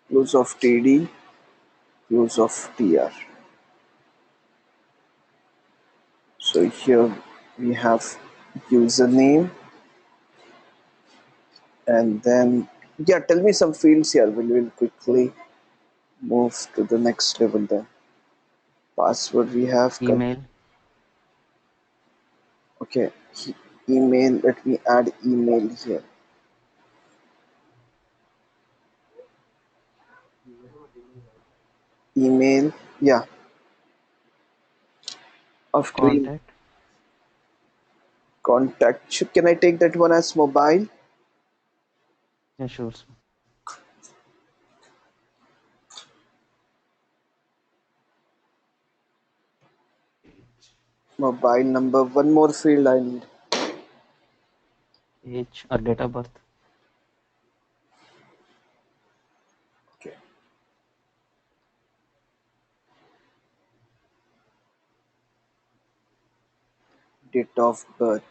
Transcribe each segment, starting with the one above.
close of TD, close of TR. So here we have username, and then yeah, tell me some fields here. We will quickly move to the next level then. Password we have. Email. Okay, email. Let me add email here. Email. Yeah. After Contact. contact, can I take that one as mobile? Yeah, sure, sir. Mobile number. One more field I need. Age or date of birth. Okay. Date of birth.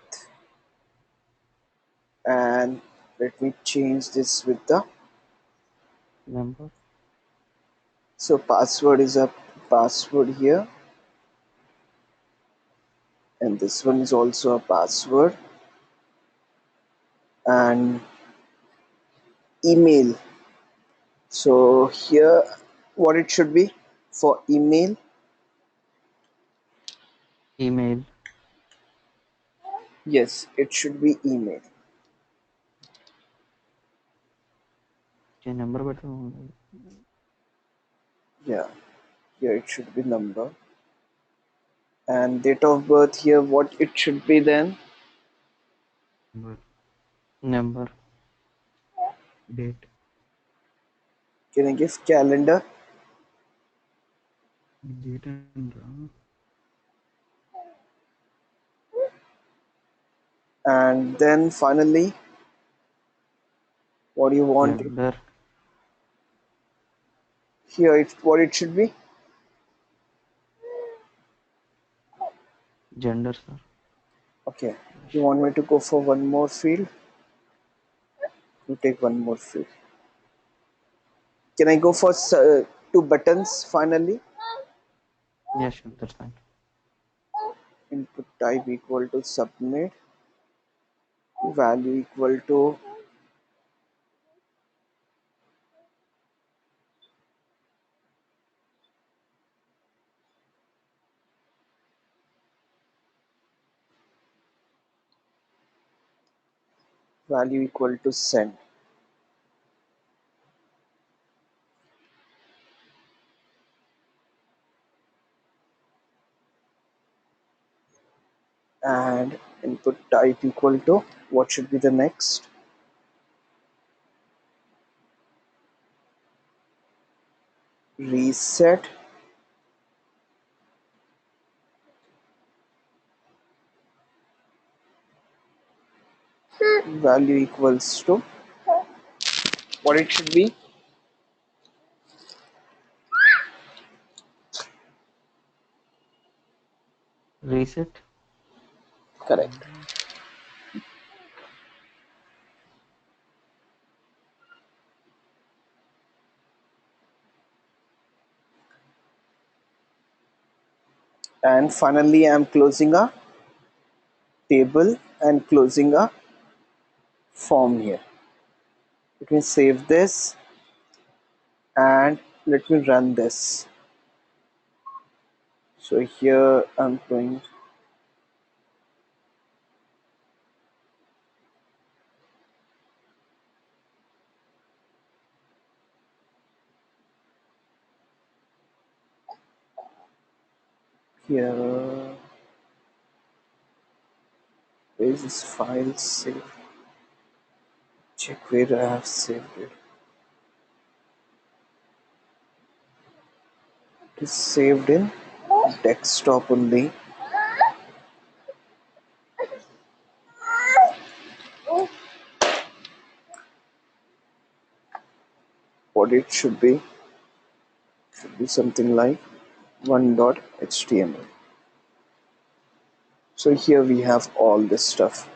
And let me change this with the, Number. so password is a password here, and this one is also a password, and email. So here what it should be for email. Email. Yes, it should be email. Okay, number but Yeah, here it should be number, and date of birth here what it should be then. number, date, Can I give calendar? date and And then finally what do you want it? gender, Here it's what it should be. gender, sir. Okay, you want me to go for one more field? You take one more field. Can I go for two buttons finally? Yeah, sure, that's fine. Input type equal to submit, value equal to send. And input type equal to what should be the next? Reset, value equals to what it should be. Reset. Correct. And finally I'm closing a table and closing a form here. Let me save this and let me run this. So here I'm going here. Where is this file saved? Check where I have saved it. It is saved in desktop only. What it should be something like one.html. So here we have all this stuff.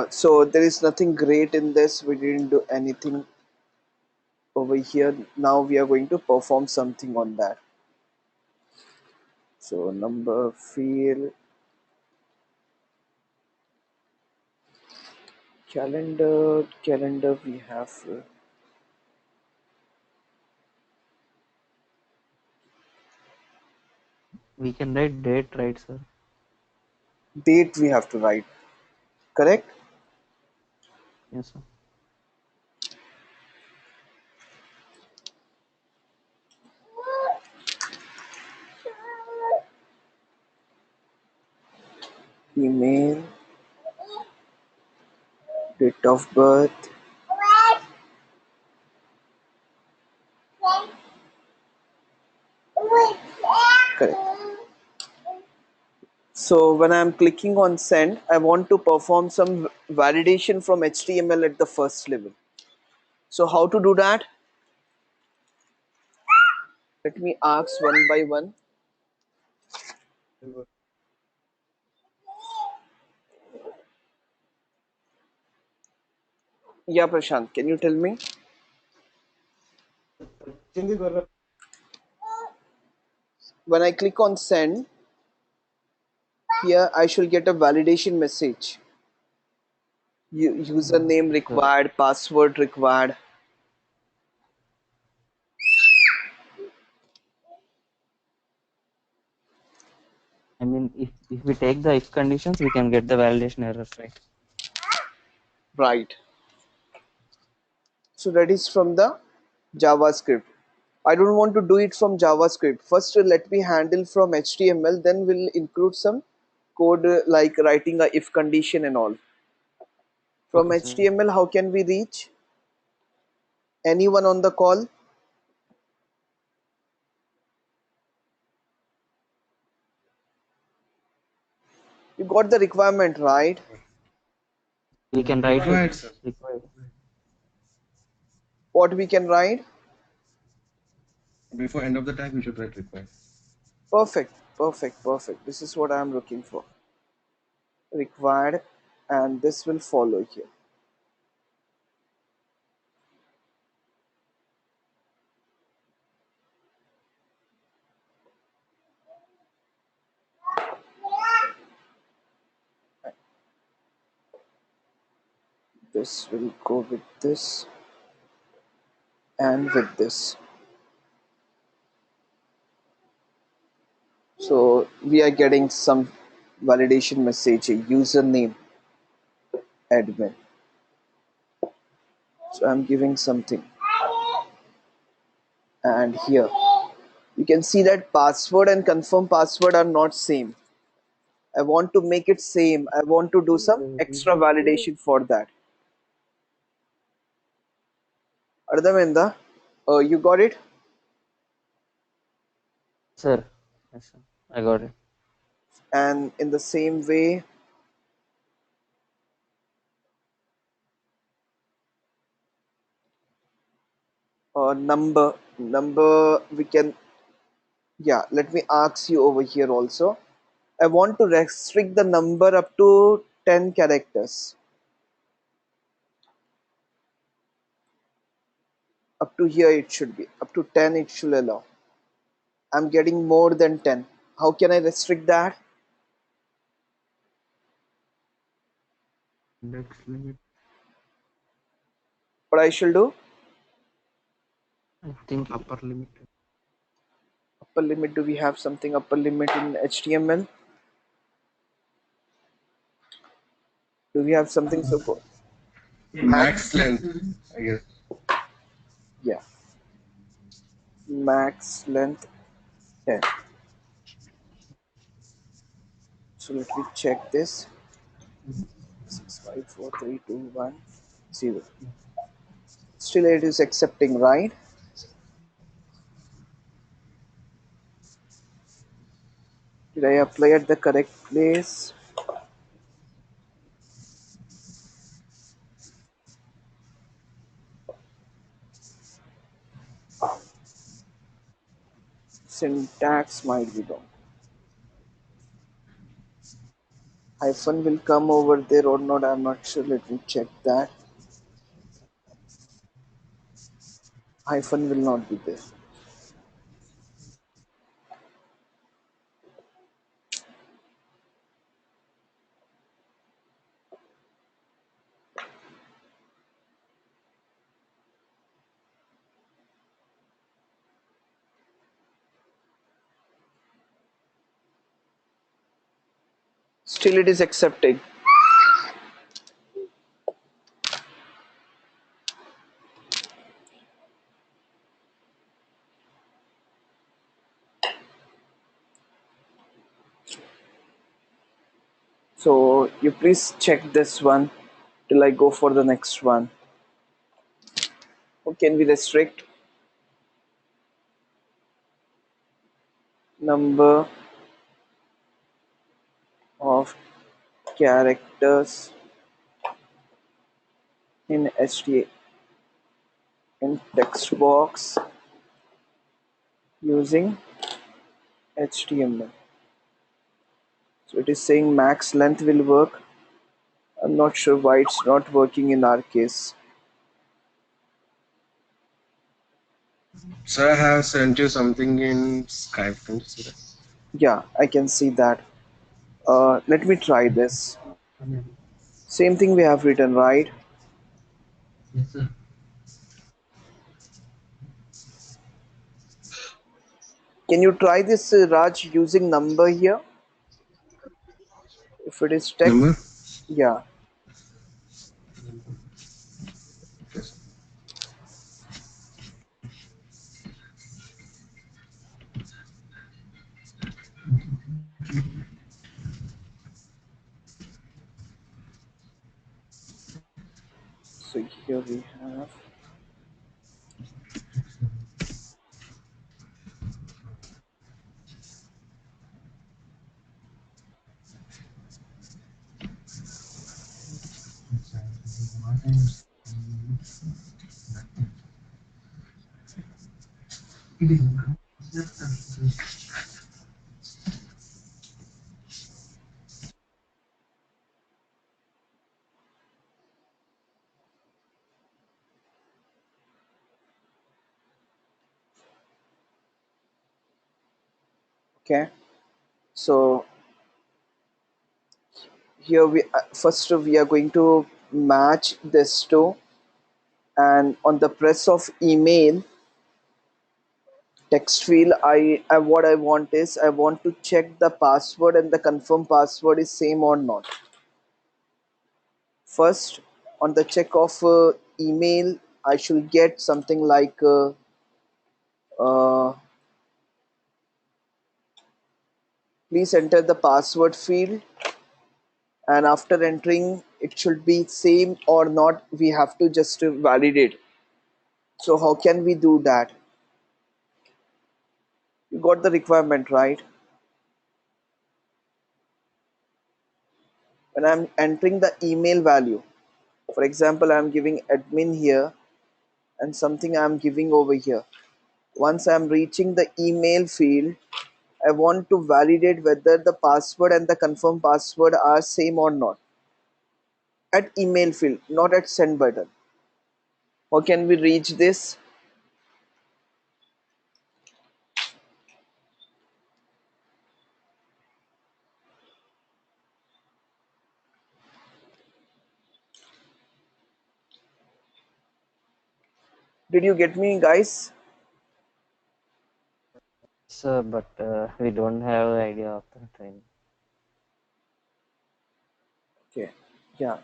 So there is nothing great in this. We didn't do anything over here. Now we are going to perform something on that. So number field, calendar we have We can write date, right, sir? date we have to write, correct? Yes, sir. Email, date of birth, correct. So when I'm clicking on send, I want to perform some validation from HTML at the first level. So how to do that? Let me ask one by one. Yeah, Prashant, can you tell me? When I click on send, here I shall get a validation message. Username Sir, required, password required. I mean, if we take the if conditions, we can get the validation errors, right? Right. So that is from the JavaScript. I don't want to do it from JavaScript. First, let me handle from HTML, then we'll include some code like writing a if condition and all. From Okay, sir. HTML, how can we reach anyone on the call? You got the requirement, right? We can write it. Required. What we can write? Before end of the tag, we should write required. Perfect, perfect, perfect. This is what I'm looking for. Required, and this will follow here. This will go with this and with this. So we are getting some validation message, a username admin. So I'm giving something, and here you can see that password and confirm password are not same. I want to make it same. I want to do some extra validation for that. Ardhamenda, you got it? Sir, yes, sir. I got it. And in the same way, number we can, yeah, let me ask you over here also. I want to restrict the number up to 10 characters. Up to here it should be. Up to 10 it should allow. I'm getting more than 10. How can I restrict that? Index limit. What I should do? I think upper limit. Upper limit, do we have something upper limit in HTML? Do we have something so called Max max? length, I guess. Yeah, max length 10. So let me check this. 6543210. Still it is accepting, right? Did I apply at the correct place? Syntax might be wrong. Hyphen will come over there or not, I'm not sure. Let me check that. Hyphen will not be there. Still it is accepting. So you please check this one till I go for the next one. Or can we restrict number of characters in HTA in text box using HTML. So it is saying max length will work. I'm not sure why it's not working in our case. So I have sent you something in Skype. Can you see that? Yeah, I can see that. Let me try this. Same thing we have written, right? Yes, sir. Can you try this, Raj, using number here? If it is text, Number? yeah. Yes. So here we have. Okay. So here we first we are going to match this to, and on the press of email text field, I what I want is I want to check the password and the confirm password is same or not. First, on the check of email, I should get something like uh, please enter the password field, and after entering it should be same or not, we have to just validate. So how can we do that? You got the requirement, right? When I'm entering the email value, for example, I'm giving admin here and something I'm giving over here. Once I'm reaching the email field, I want to validate whether the password and the confirm password are same or not at email field, not at send button. How can we reach this? Did you get me, guys? Sir, but we don't have the idea of the training. Okay. Yeah.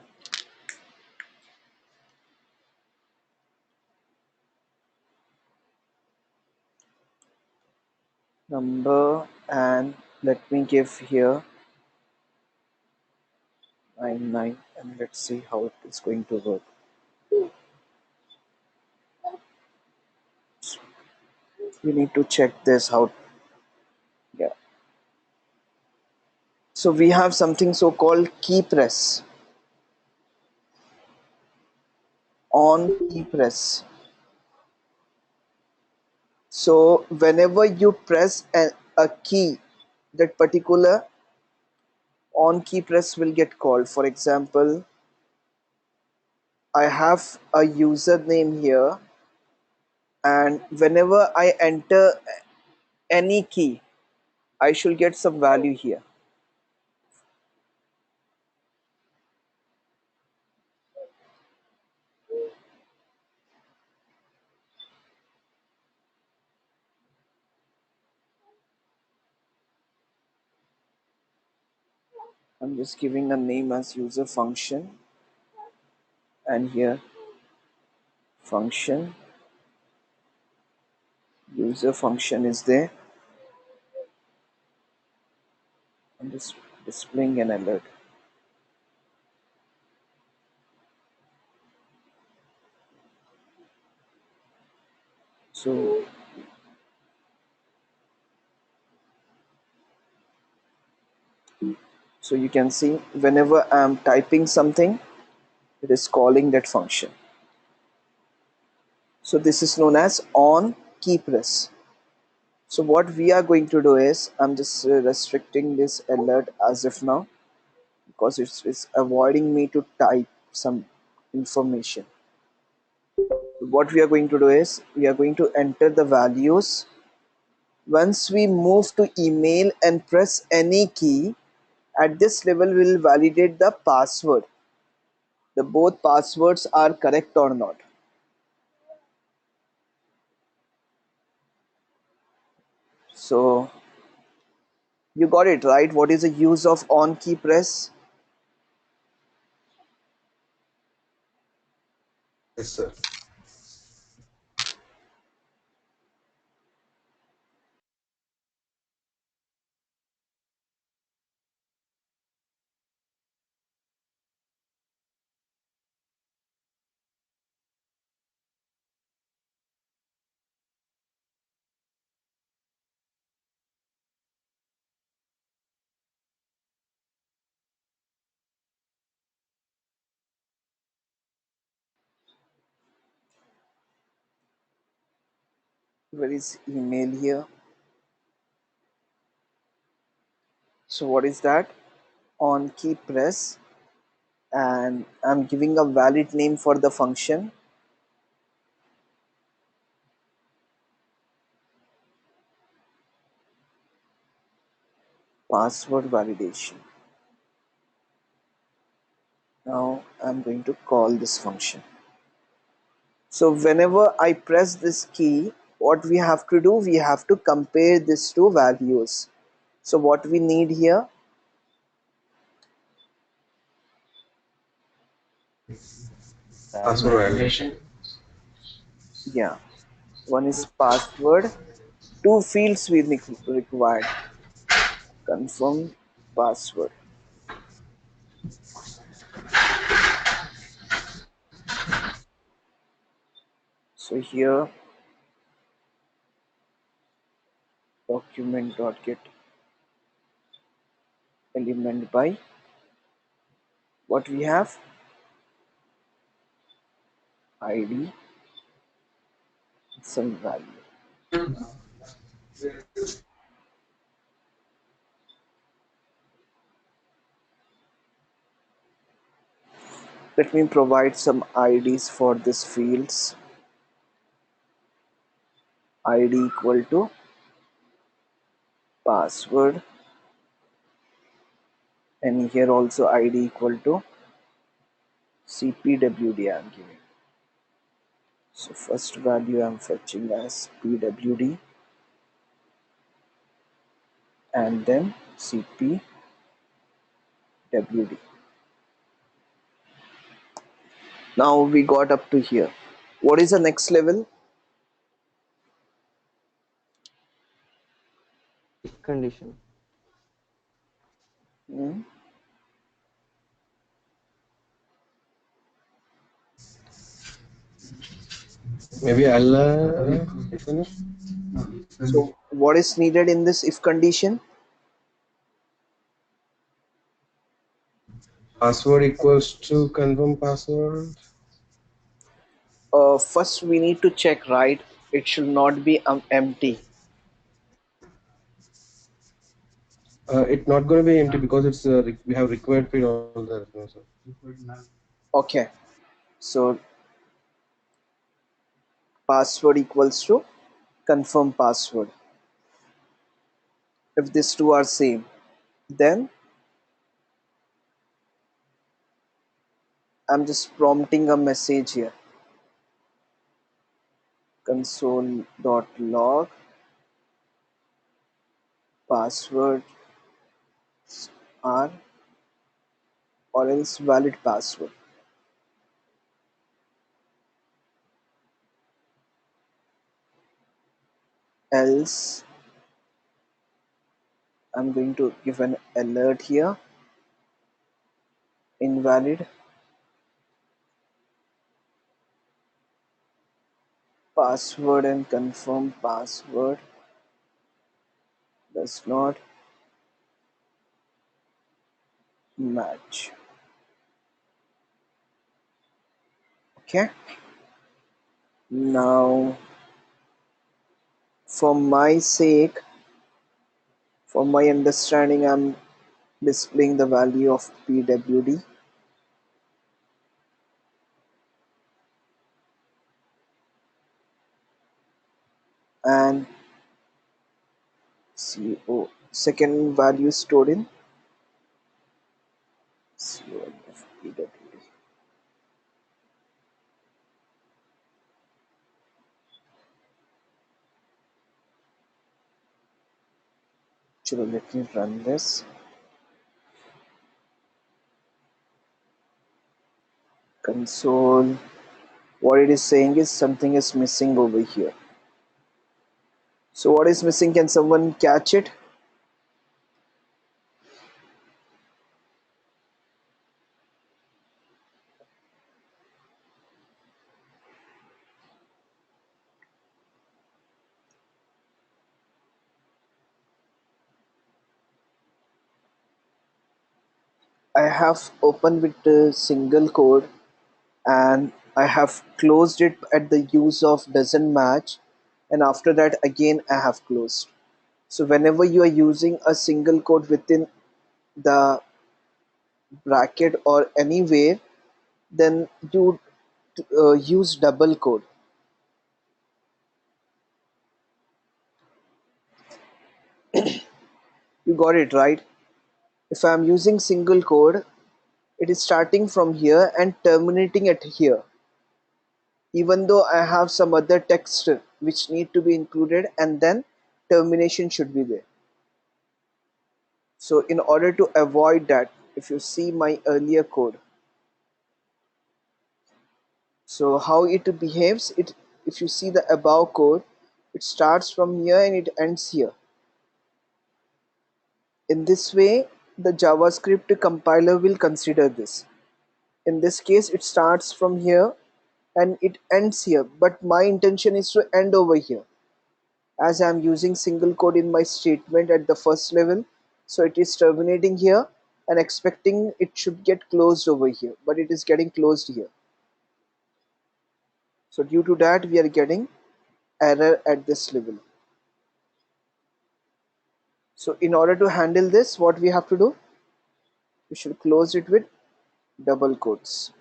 Number, and let me give here 99, and let's see how it is going to work. We need to check this out. Yeah. So we have something so called key press, on key press. So whenever you press a key, that particular on key press will get called. For example, I have a username here and whenever I enter any key, I should get some value here. I'm just giving a name as user function, and here function, user function is there. I'm just displaying an alert. So you can see whenever I'm typing something, it is calling that function. So this is known as on key press. So what we are going to do is, I'm just restricting this alert as of now because it's avoiding me to type some information. What we are going to do is, we are going to enter the values. Once we move to email and press any key, at this level we'll validate the password. The both passwords are correct or not. So you got it right. What is the use of on key press? Yes, sir. Where is email here? So what is that? On key press, and I'm giving a valid name for the function, password validation. Now I'm going to call this function. So whenever I press this key, what we have to do, we have to compare these two values. So what we need here, Password Password validation. validation. yeah, one is password, two fields we required, confirm password. So here document.get element by what we have, id, some value. Let me provide some IDs for these fields. ID equal to password, and here also ID equal to cpwd I'm giving. So first value I'm fetching as pwd, and then cpwd. Now we got up to here. What is the next level? If condition. Hmm? Maybe I'll finish. So what is needed in this if condition? Password equals to confirm password. First we need to check, right? It should not be empty. It's not going to be empty because it's we have required field all there. No, sir. Okay, so password equals to confirm password. If these two are same, then I'm just prompting a message here, console.log passwords are or else valid password. Else I'm going to give an alert here, invalid password and confirm password does not match. Okay, now for my sake, for my understanding, I'm displaying the value of pwd, and co second value stored in co of pwd. Chalo, let me run this. Console, what it is saying is something is missing over here. So what is missing? Can someone catch it? I have opened with the single code and I have closed it at the use of doesn't match, and after that again I have closed. So whenever you are using a single code within the bracket or anywhere, then you use double code. You got it right. If I am using single code, it is starting from here and terminating at here, even though I have some other text which need to be included, and then termination should be there. So in order to avoid that, if you see my earlier code, so how it behaves, it if you see the above code, it starts from here and it ends here. In this way, the JavaScript compiler will consider this. In this case, it starts from here and it ends here, but my intention is to end over here. As I am using single code in my statement at the first level, so it is terminating here and expecting it should get closed over here, but it is getting closed here. So due to that, we are getting error at this level. So in order to handle this, what we have to do, we should close it with double quotes.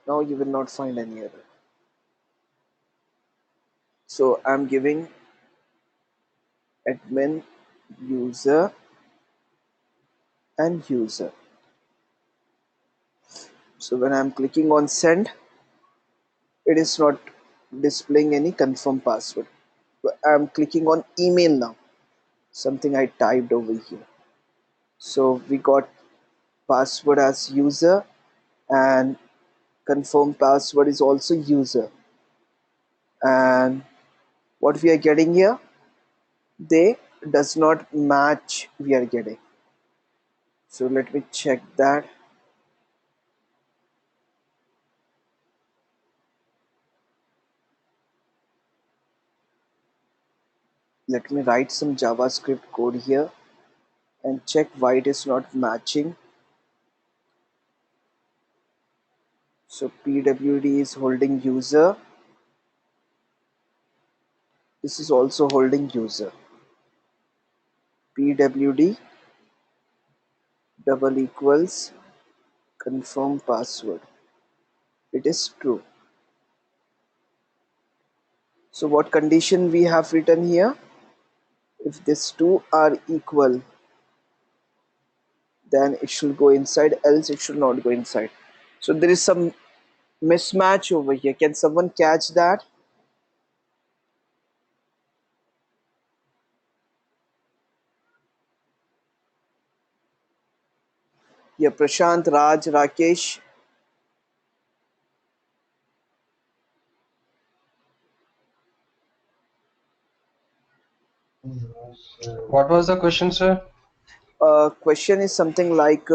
Now you will not find any error. So I'm giving admin, user and user. So when I'm clicking on send, it is not displaying any confirm password. I'm clicking on email now, something I typed over here. So we got password as user and confirm password is also user. And what we are getting here, they does not match we are getting. So let me check that. Let me write some JavaScript code here and check why it is not matching. So pwd is holding user, this is also holding user. Pwd double equals confirm password. It is true. So what condition we have written here? If these two are equal, then it should go inside, else it should not go inside. So there is some mismatch over here. Can someone catch that? Yeah, Prashant, Raj, Rakesh. What was the question, sir? Question is something like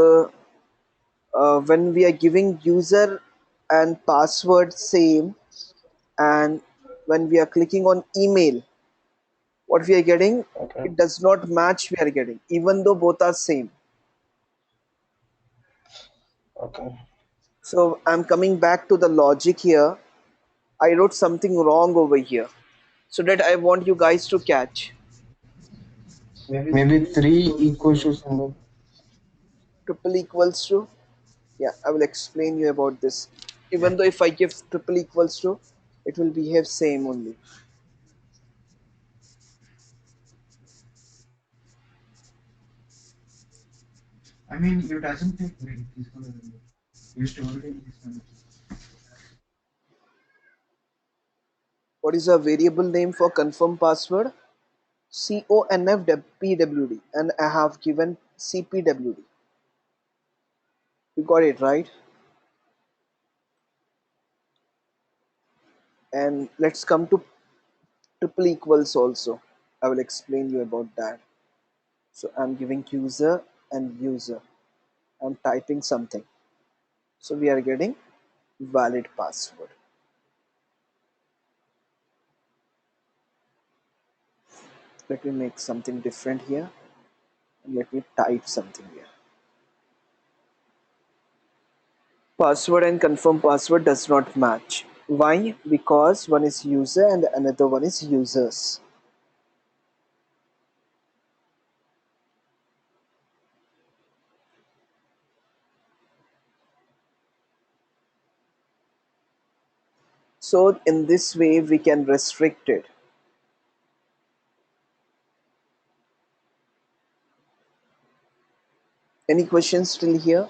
when we are giving user and password same, and when we are clicking on email, what we are getting, Okay. it does not match we are getting, even though both are same. Okay. So I'm coming back to the logic here. I wrote something wrong over here, so that I want you guys to catch. Maybe three equal to symbol. Triple equals to, yeah, I will explain you about this. Even though if I give triple equals to, it will behave same only. What is a variable name for confirm password? CONFPWD, and I have given CPWD. You got it right. And let's come to triple equals also. I will explain you about that. So I'm giving user and user. I'm typing something. So we are getting valid password. Let me make something different here. And let me type something here. Password and confirm password does not match. Why? Because one is user and another one is users. So in this way we can restrict it. Any questions still here?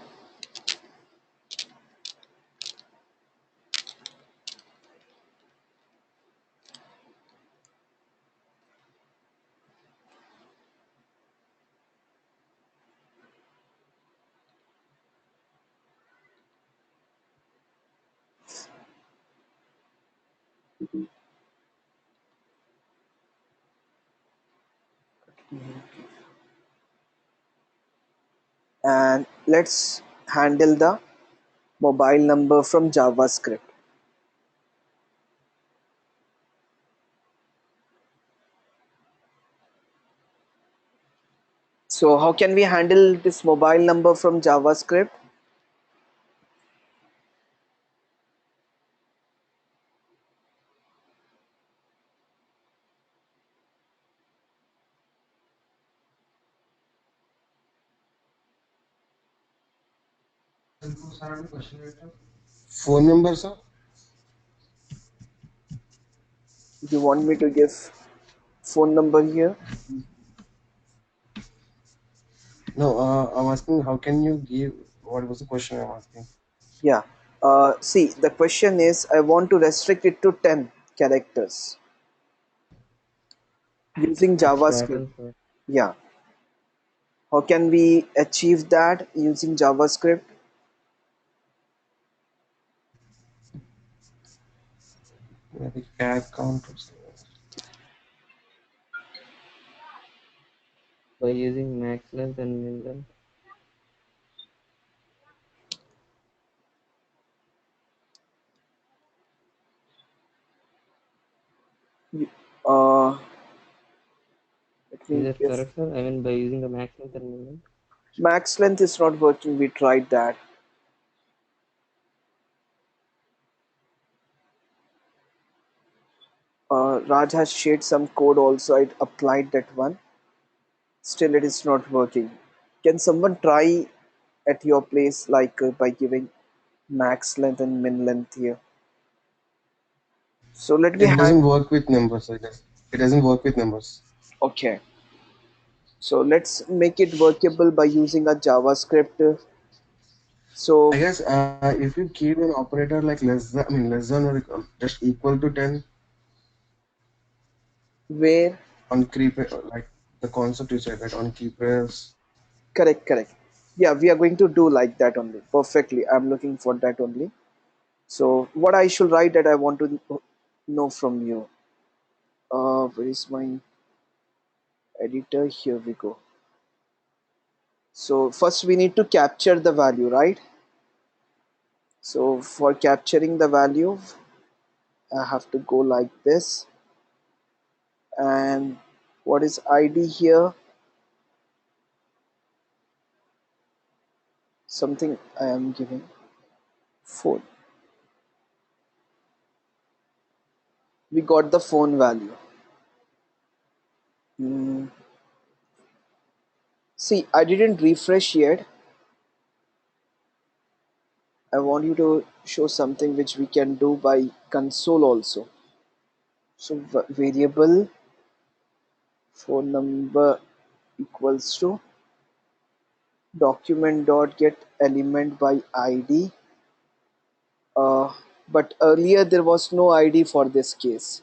And let's handle the mobile number from JavaScript. So how can we handle this mobile number from JavaScript? Phone number, sir? Do you want me to give phone number here? No, I'm asking how can you give, what was the question I'm asking? Yeah. See, the question is I want to restrict it to 10 characters using It's JavaScript. total, sir. Yeah. How can we achieve that using JavaScript? Maybe cat count or something. By using max length and min length. Uh, let Is me that give. correct, sir? I mean, by using the max length and min length. Max length is not working. We tried that. Raj has shared some code also. I applied that one. Still, it is not working. Can someone try? at your place, like by giving max length and min length here. So let me It hang. doesn't work with numbers, I guess. It doesn't work with numbers. Okay, so let's make it workable by using a JavaScript. I So guess if you keep an operator like less than or just equal to 10 where on creep, like the concept you said, right? On key press. correct, correct. Yeah, we are going to do like that only. Perfectly. I'm looking for that only. So what I should write that I want to know from you. Where is my editor? Here we go. So first we need to capture the value, right? So for capturing the value, I have to go like this. And what is ID here? Something I am giving phone. We got the phone value. Hmm. See, I didn't refresh yet. I want you to show something which we can do by console also. So variable phone number equals to document dot get element by ID. Uh, but earlier there was no ID for this case.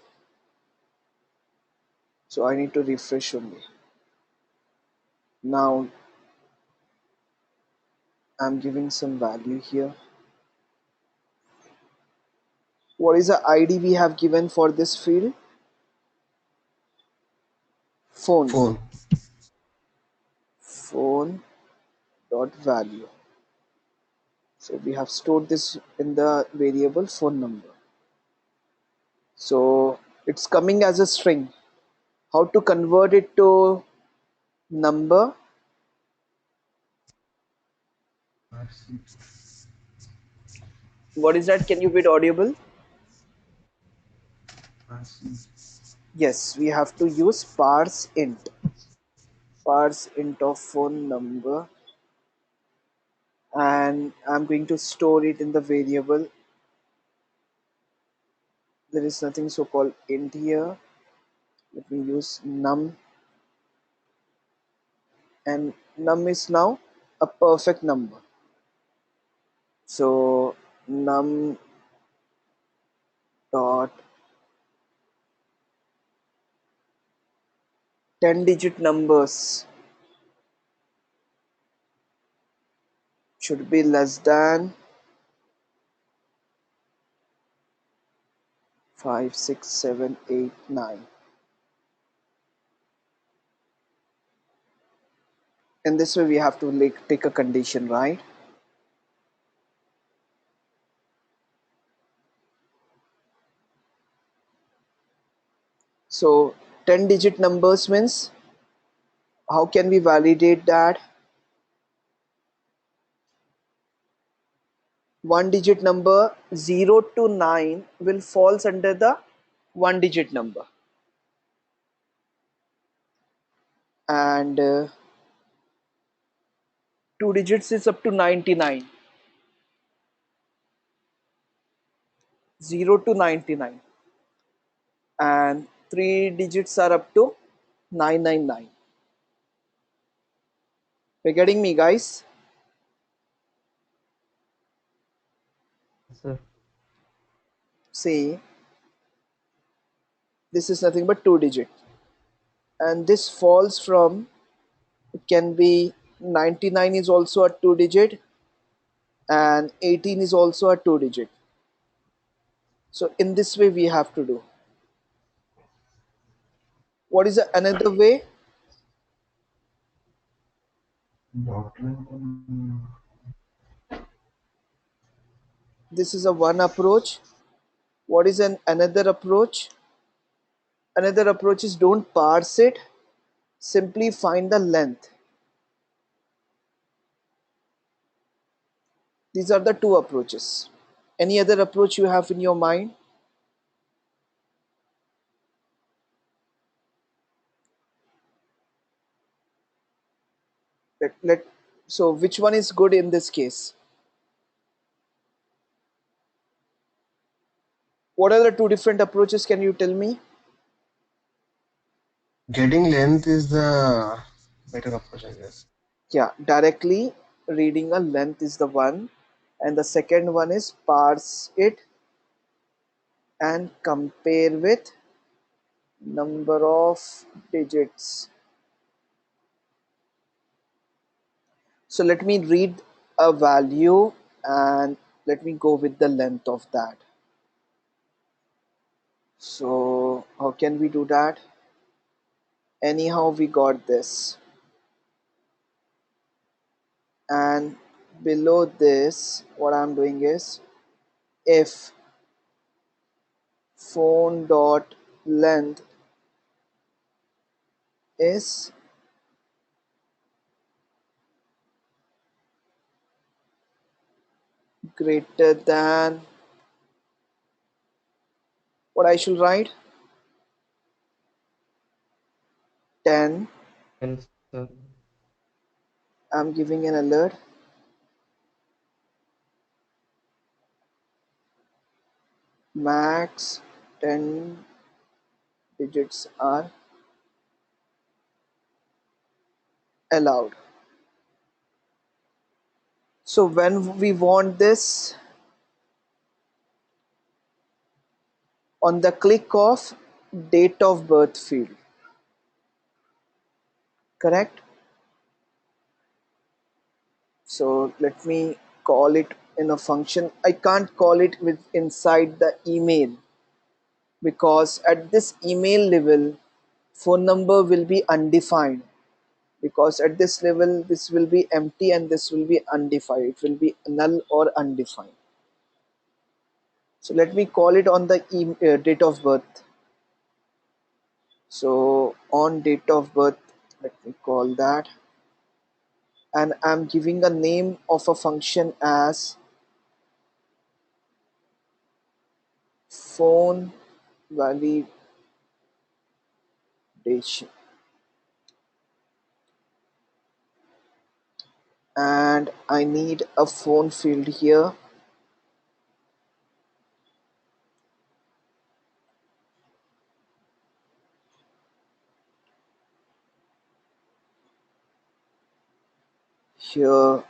So I need to refresh only. Now I'm giving some value here. What is the ID we have given for this field? Phone. Phone. Phone dot value. So we have stored this in the variable phone number. So it's coming as a string. How to convert it to number? What is that? Can you be audible? Yes, we have to use parse int. Parse int of phone number, and I'm going to store it in the variable. There is nothing so called int here. Let me use num, and num is now a perfect number. So num dot 10-digit numbers should be less than 5, 6, 7, 8, 9. In this way we have to like take a condition, right? So 10-digit numbers means how can we validate that? One digit number 0 to 9 will falls under the one digit number, and two digits is up to 99. 0 to 99, and three digits are up to 999. You're getting me, guys? Sir. See, this is nothing but two digit, and this falls from, it can be 99 is also a two digit, and 18 is also a two digit. So in this way we have to do. What is another way? This is a one approach. What is another approach? Another approach is don't parse it, simply find the length. These are the two approaches. Any other approach you have in your mind? Let So which one is good in this case? What are the two different approaches? Can you tell me? Getting length is the better approach, I guess. Yeah, directly reading a length is the one, and the second one is parse it and compare with number of digits. So let me read a value and let me go with the length of that. So how can we do that? Anyhow, we got this, and below this what I'm doing is, if phone dot length is greater than, what I should write, 10, And so I'm giving an alert. Max 10 digits are allowed. So when we want this, on the click of date of birth field, correct? So let me call it in a function. I can't call it with inside the email, because at this email level phone number will be undefined, because at this level this will be empty and this will be undefined, it will be null or undefined. So let me call it on the date of birth. So on date of birth, let me call that, and I'm giving a name of a function as phone validation, and I need a phone field here. Here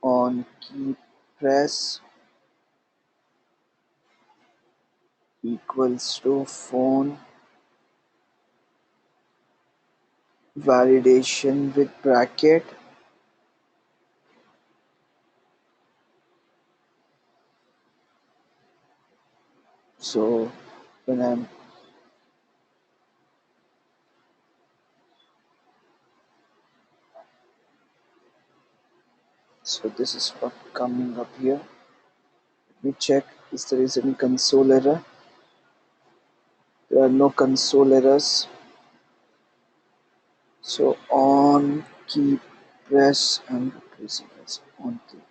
on key press equals to phone validation with bracket. So when I'm, so this is what coming up here. Let me check if there is any console error. There are no console errors. So on key press and pressing as on click.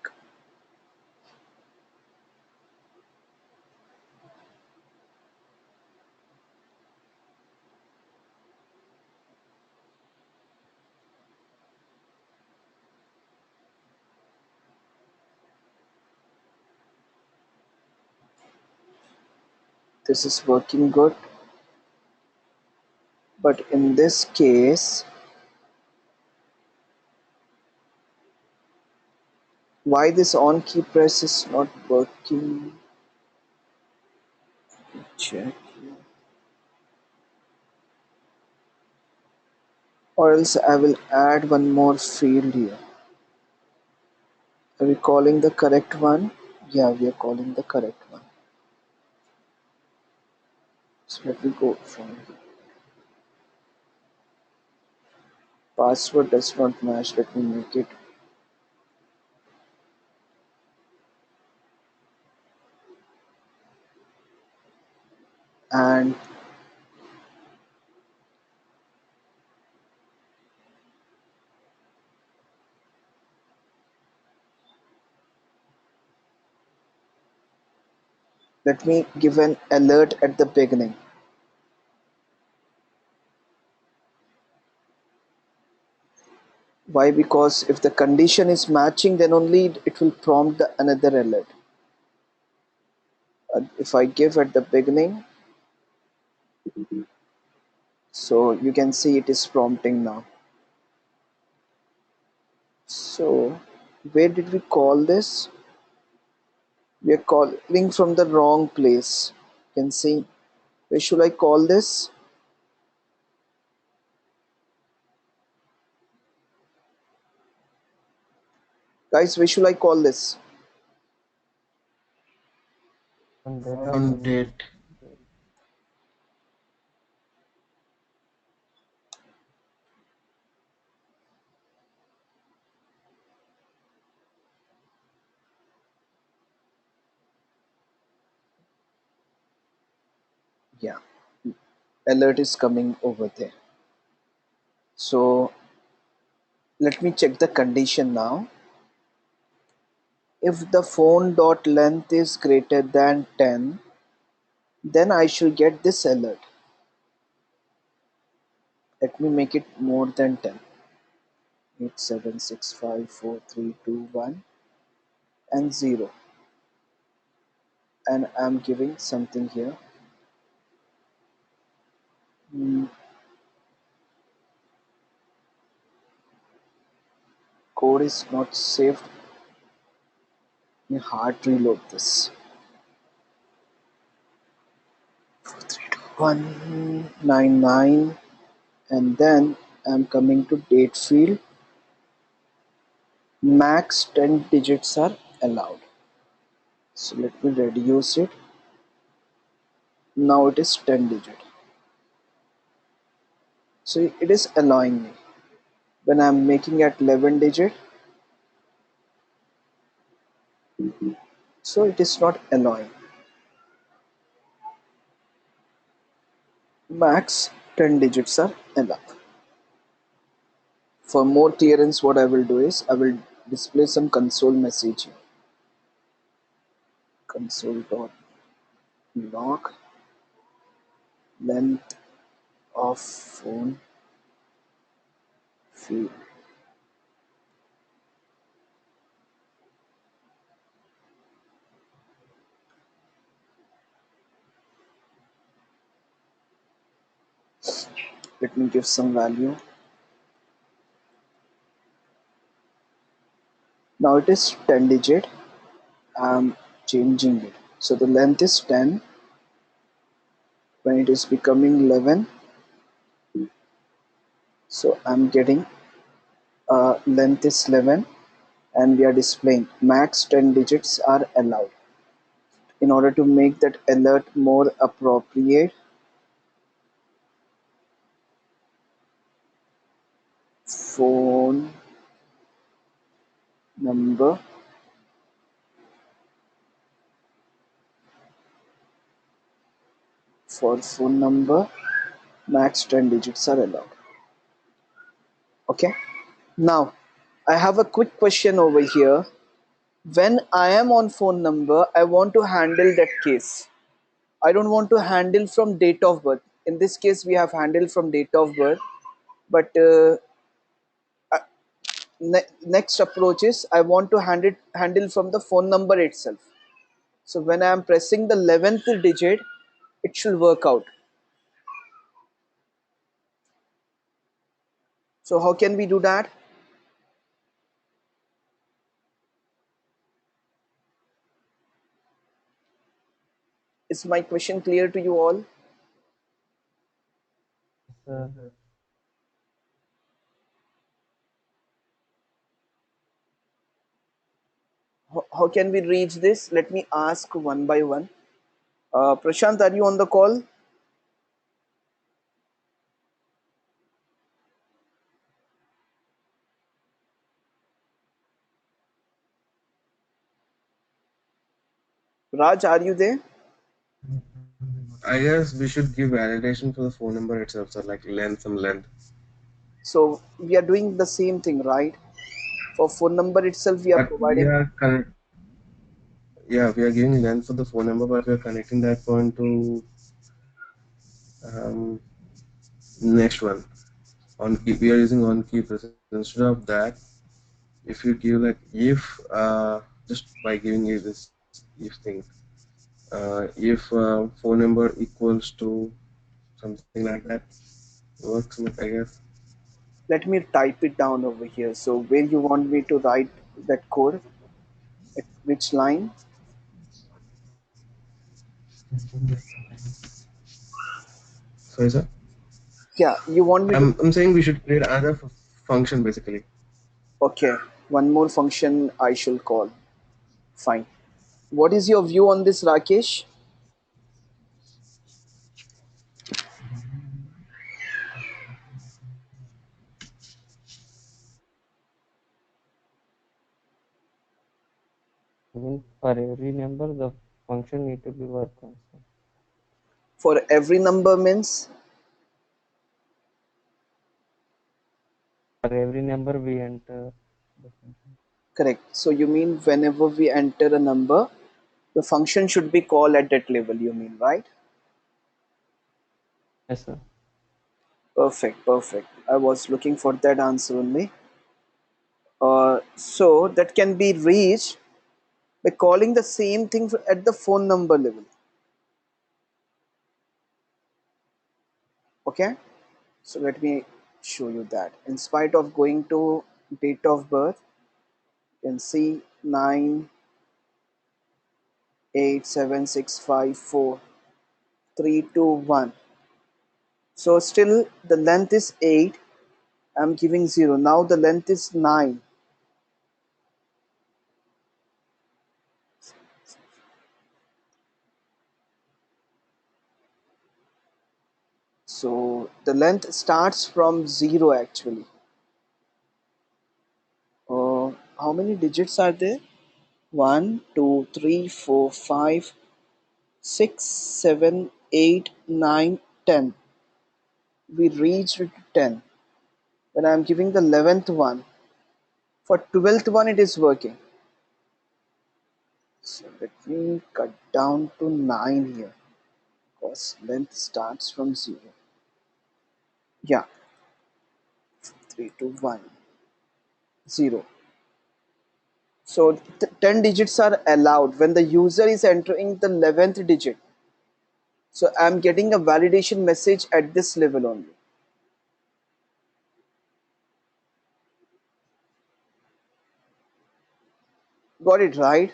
This is working good, but in this case, why this on key press is not working? Check here. Or else I will add one more field here. Are we calling the correct one? Yeah, we are calling the correct one. So let me go from here. Password does not match. Let me make it. And let me give an alert at the beginning. Why? Because if the condition is matching, then only it will prompt the another alert. If I give at the beginning, so you can see it is prompting now. So where did we call this? We are calling from the wrong place. You can see. Where should I call this? Guys, where should I call this? On date of On birth. date. Yeah, alert is coming over there. So let me check the condition now. If the phone dot length is greater than 10, then I should get this alert. Let me make it more than 10. 8, 7, 6, 5, 4, 3, 2, 1, and 0. And I'm giving something here. Hmm, code is not saved. Let me hard reload this. 199, and then I'm coming to date field. Max 10 digits are allowed. So let me reduce it. Now it is 10 digit. So it is allowing me. When I'm making at 11 digit, so it is not allowing. Max 10 digits are enough. For more clearance, what I will do is I will display some console message here. Console.log length of phone field. Let me give some value. Now it is 10 digit. I'm changing it. So the length is 10. When it is becoming 11, so I'm getting length is 11, and we are displaying max 10 digits are allowed. In order to make that alert more appropriate, phone number for phone number, max 10 digits are allowed. Okay. Now I have a quick question over here. When I am on phone number, I want to handle that case. I don't want to handle from date of birth. In this case, we have handled from date of birth, but next approach is I want to handle from the phone number itself. So when I am pressing the 11th digit, it should work out. So how can we do that? Is my question clear to you all? Uh, How can we reach this? Let me ask one by one. Prashant, are you on the call? Raj, are you there? I guess we should give validation for the phone number itself, so like length, some length. So we are doing the same thing, right? For phone number itself, we are But we providing. are connect. Yeah, we are giving length for the phone number, but we are connecting that point to um, next one. on key. We are using on key presence. Instead of that, if you give like if just by giving you this if thing, if phone number equals to something like that works, I guess. Let me type it down over here. So where you want me to write that code? At which line? Sorry, sir. Yeah, you want me to. I'm saying we should create another function basically. Okay, one more function I shall call. Fine. What is your view on this, Rakesh? I mean, for every number, the function need to be worked on. So For every number means for every number, we enter the function. correct. So you mean whenever we enter a number, the function should be called at that level, you mean, right? Yes, sir. Perfect, perfect. I was looking for that answer only. So that can be reached by calling the same thing at the phone number level. Okay, so let me show you that. In spite of going to date of birth, you can see 987654321. So still the length is 8. I'm giving 0. Now the length is 9. So the length starts from 0 actually. How many digits are there? 1, 2, 3, 4, 5, 6, 7, 8, 9, 10. We reached 10. When I'm giving the 11th one, for 12th one it is working. So let me cut down to 9 here because length starts from 0. Yeah, 3, 2, 1, 0. So 10 digits are allowed when the user is entering the 11th digit. So I'm getting a validation message at this level only. Got it right?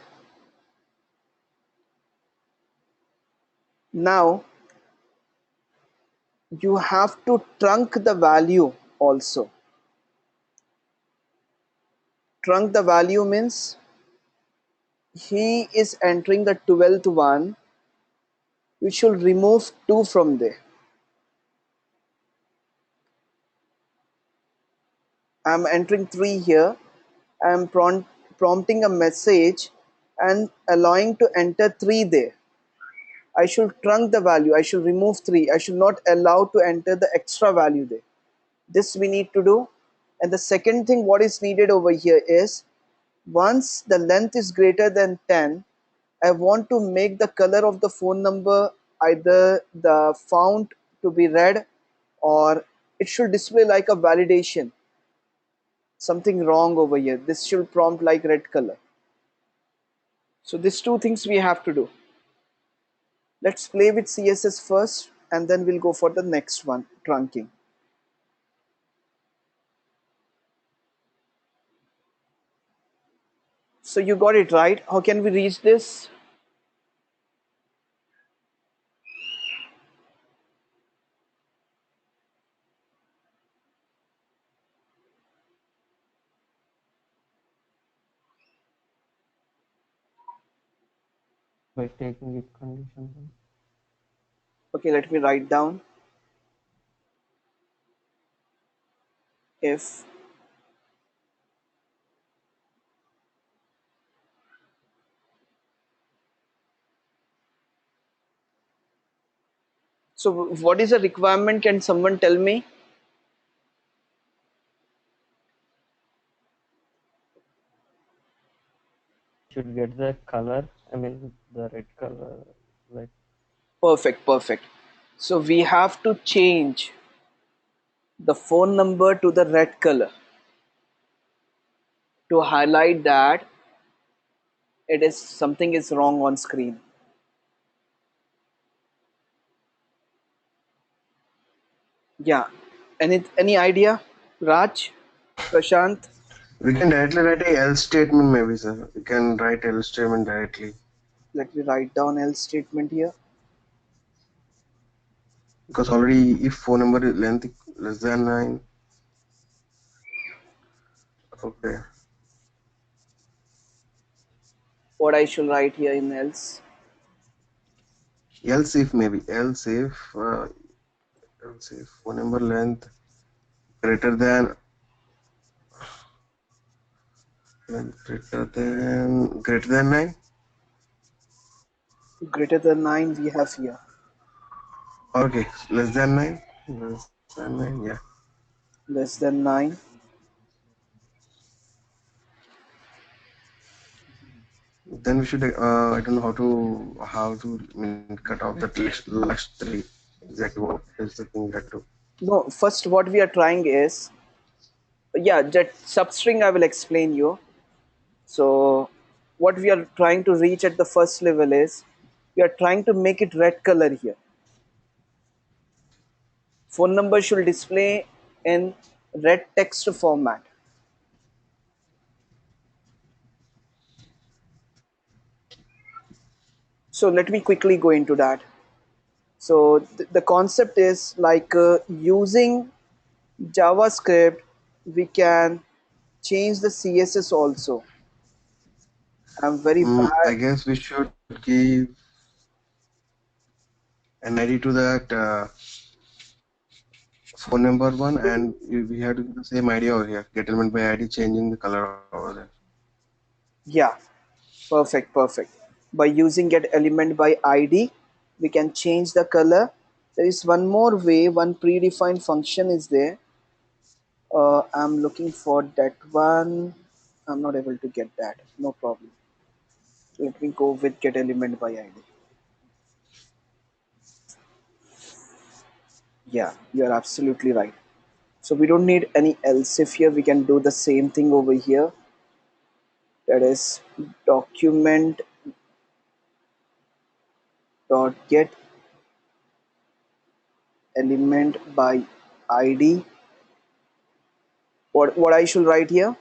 Now you have to trunk the value also. Trunk the value means he is entering the 12th one. We should remove 2 from there. I'm entering 3 here. I'm prompting a message and allowing to enter 3 there. I should trunk the value. I should remove 3. I should not allow to enter the extra value there. This we need to do. And the second thing what is needed over here is once the length is greater than 10, I want to make the color of the phone number either the font to be red or it should display like a validation. Something wrong over here. This should prompt like red color. So these two things we have to do. Let's play with CSS first and then we'll go for the next one, trunking. So you got it right. How can we reach this? By taking if conditions. Okay, let me write down if so what is the requirement, can someone tell me? Should get the color. I mean, the red color, like Perfect, perfect. So we have to change the phone number to the red color to highlight that it is something is wrong on screen. Yeah. Any idea, Raj, Prashant? We can directly write a else statement, maybe, sir. We can write else statement directly Let me write down else statement here. because already if phone number is length less than 9, okay. What I should write here in else? Else if maybe else if phone number length greater than greater than 9. Greater than 9 we have here. Okay, less than 9. Less than 9, yeah. Less than 9. Then we should I don't know how to cut off that last three. Exactly what is the thing that to. No, first what we are trying is, yeah, that substring I will explain you. So what we are trying to reach at the first level is we are trying to make it red color here. Phone number should display in red text format. So let me quickly go into that. So the concept is like using JavaScript, we can change the CSS also. I'm very I bad. guess we should give an ID to that phone number one, and we have to give the same ID over here. Get element by ID, changing the color over there. Yeah, perfect, perfect. By using get element by ID, we can change the color. There is one more way, one predefined function is there. I'm looking for that one. I'm not able to get that. No problem. Let me go with get element by ID. Yeah, you're absolutely right. So we don't need any else if here. We can do the same thing over here. That is document dot get element by ID. What I should write here?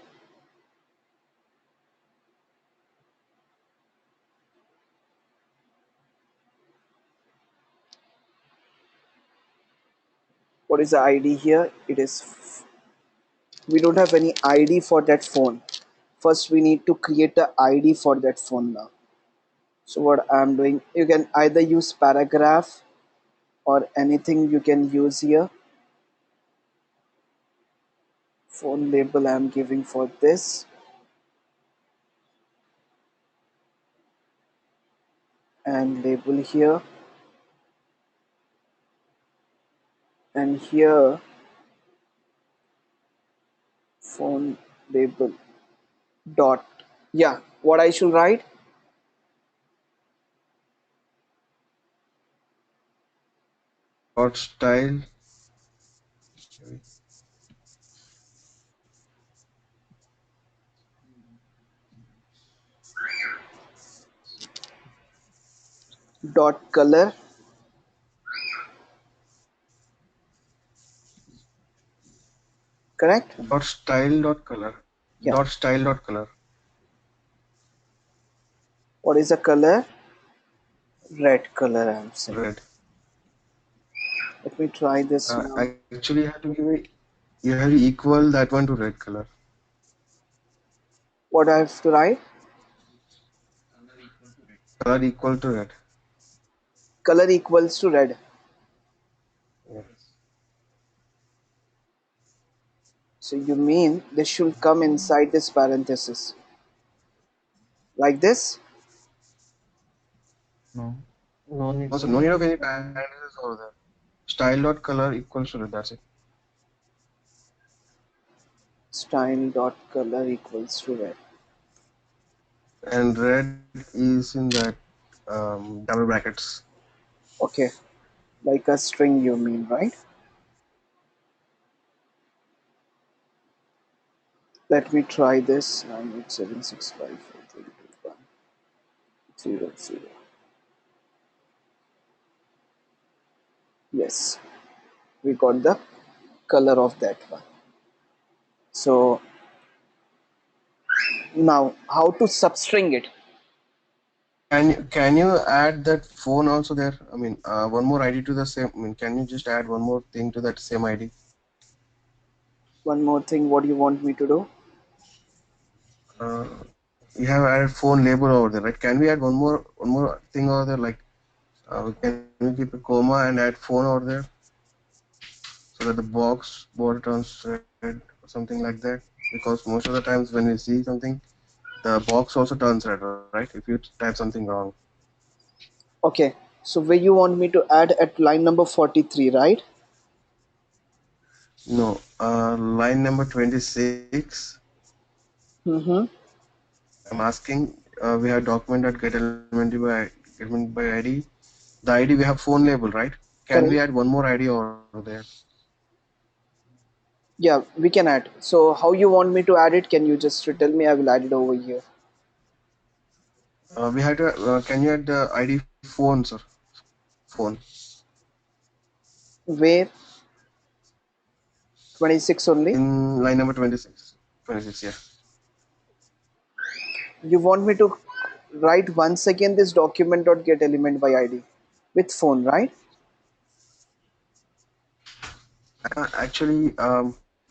What is the ID here? It is, we don't have any ID for that phone. First we need to create a ID for that phone now. So what I'm doing, you can either use paragraph or anything you can use here. Phone label I'm giving for this, and label here, and here phone label dot, yeah, what I should write? Dot style. Dot color, correct? Dot style. Dot color. Yeah. Dot style. Dot color. What is the color? Red color I'm saying. Red. Let me try this one. Actually, you have to equal that one to red color. What I have to write? Color equal to red. Color equals to red. Yeah. So you mean this should come inside this parenthesis like this? No, no need Also, for no that. need of any parentheses over there. Style dot color equals to red. That's it. Style dot color equals to red. And red is in that double brackets. Okay, like a string you mean, right? Let me try this. 98765432100. Yes, we got the color of that one. So now how to substring it? Can you add that phone also there? I mean, one more ID to the same. I mean, can you just add one more thing to that same ID? One more thing, what do you want me to do? You have added phone label over there, right? Can we add one more thing over there? Like, can we keep a comma and add phone over there so that the box border turns red or something like that? Because most of the times when we see something, the box also turns red, right? If you type something wrong. Okay, so where you want me to add at line number 43, right? No, line number 26. Mm-hmm. I'm asking. We have document.getElementBy ID. The ID we have phone label, right? Can we Correct. add one more ID over there? Yeah, we can add. So how you want me to add it? Can you just tell me? I will add it over here. We have to. Can you add the ID phone, sir? Phone Where? 26 only. in line number 26. 26, yeah. You want me to write once again this document dot get element by ID with phone, right? Actually,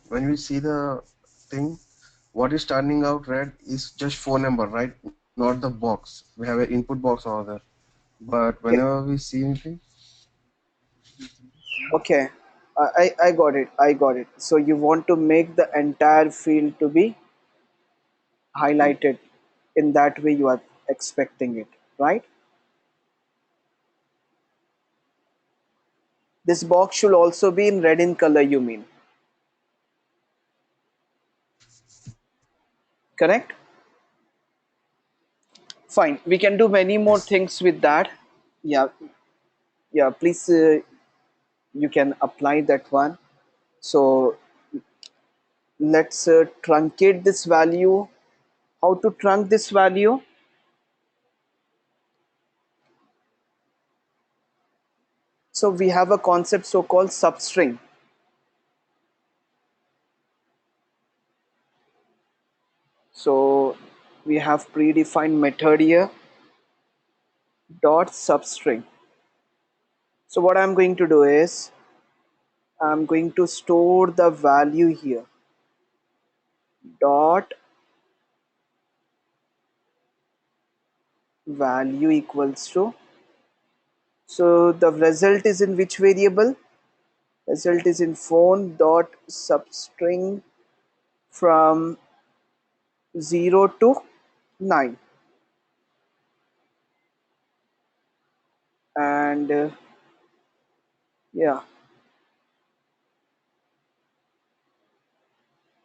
when we see the thing, what is turning out red is just phone number, right? Not the box. We have an input box over there. But Okay. whenever we see anything, Okay. I got it. I got it. So you want to make the entire field to be highlighted in that way you are expecting it, right? This box should also be in red in color, you mean? Correct? Fine. We can do many more yes. things with that. Yeah, yeah. Please, you can apply that one. So let's truncate this value. How to trunk this value? So we have a concept so-called substring. So we have predefined method here dot substring. So what I'm going to do is I'm going to store the value here dot value equals to, so the result is in which variable? Result is in phone dot substring from 0 to 9, and yeah,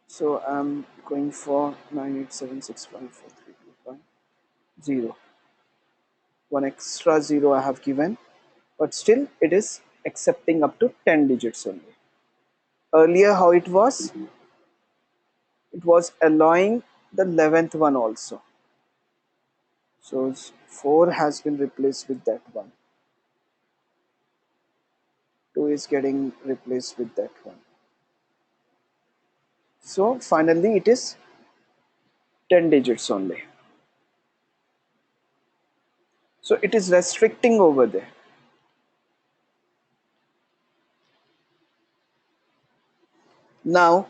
so I'm going for 987654321 one extra 0 I have given, but still it is accepting up to 10 digits only. Earlier how it was allowing the 11th one also. So 4 has been replaced with that one. 2 is getting replaced with that one. So finally it is 10 digits only. So it is restricting over there. Now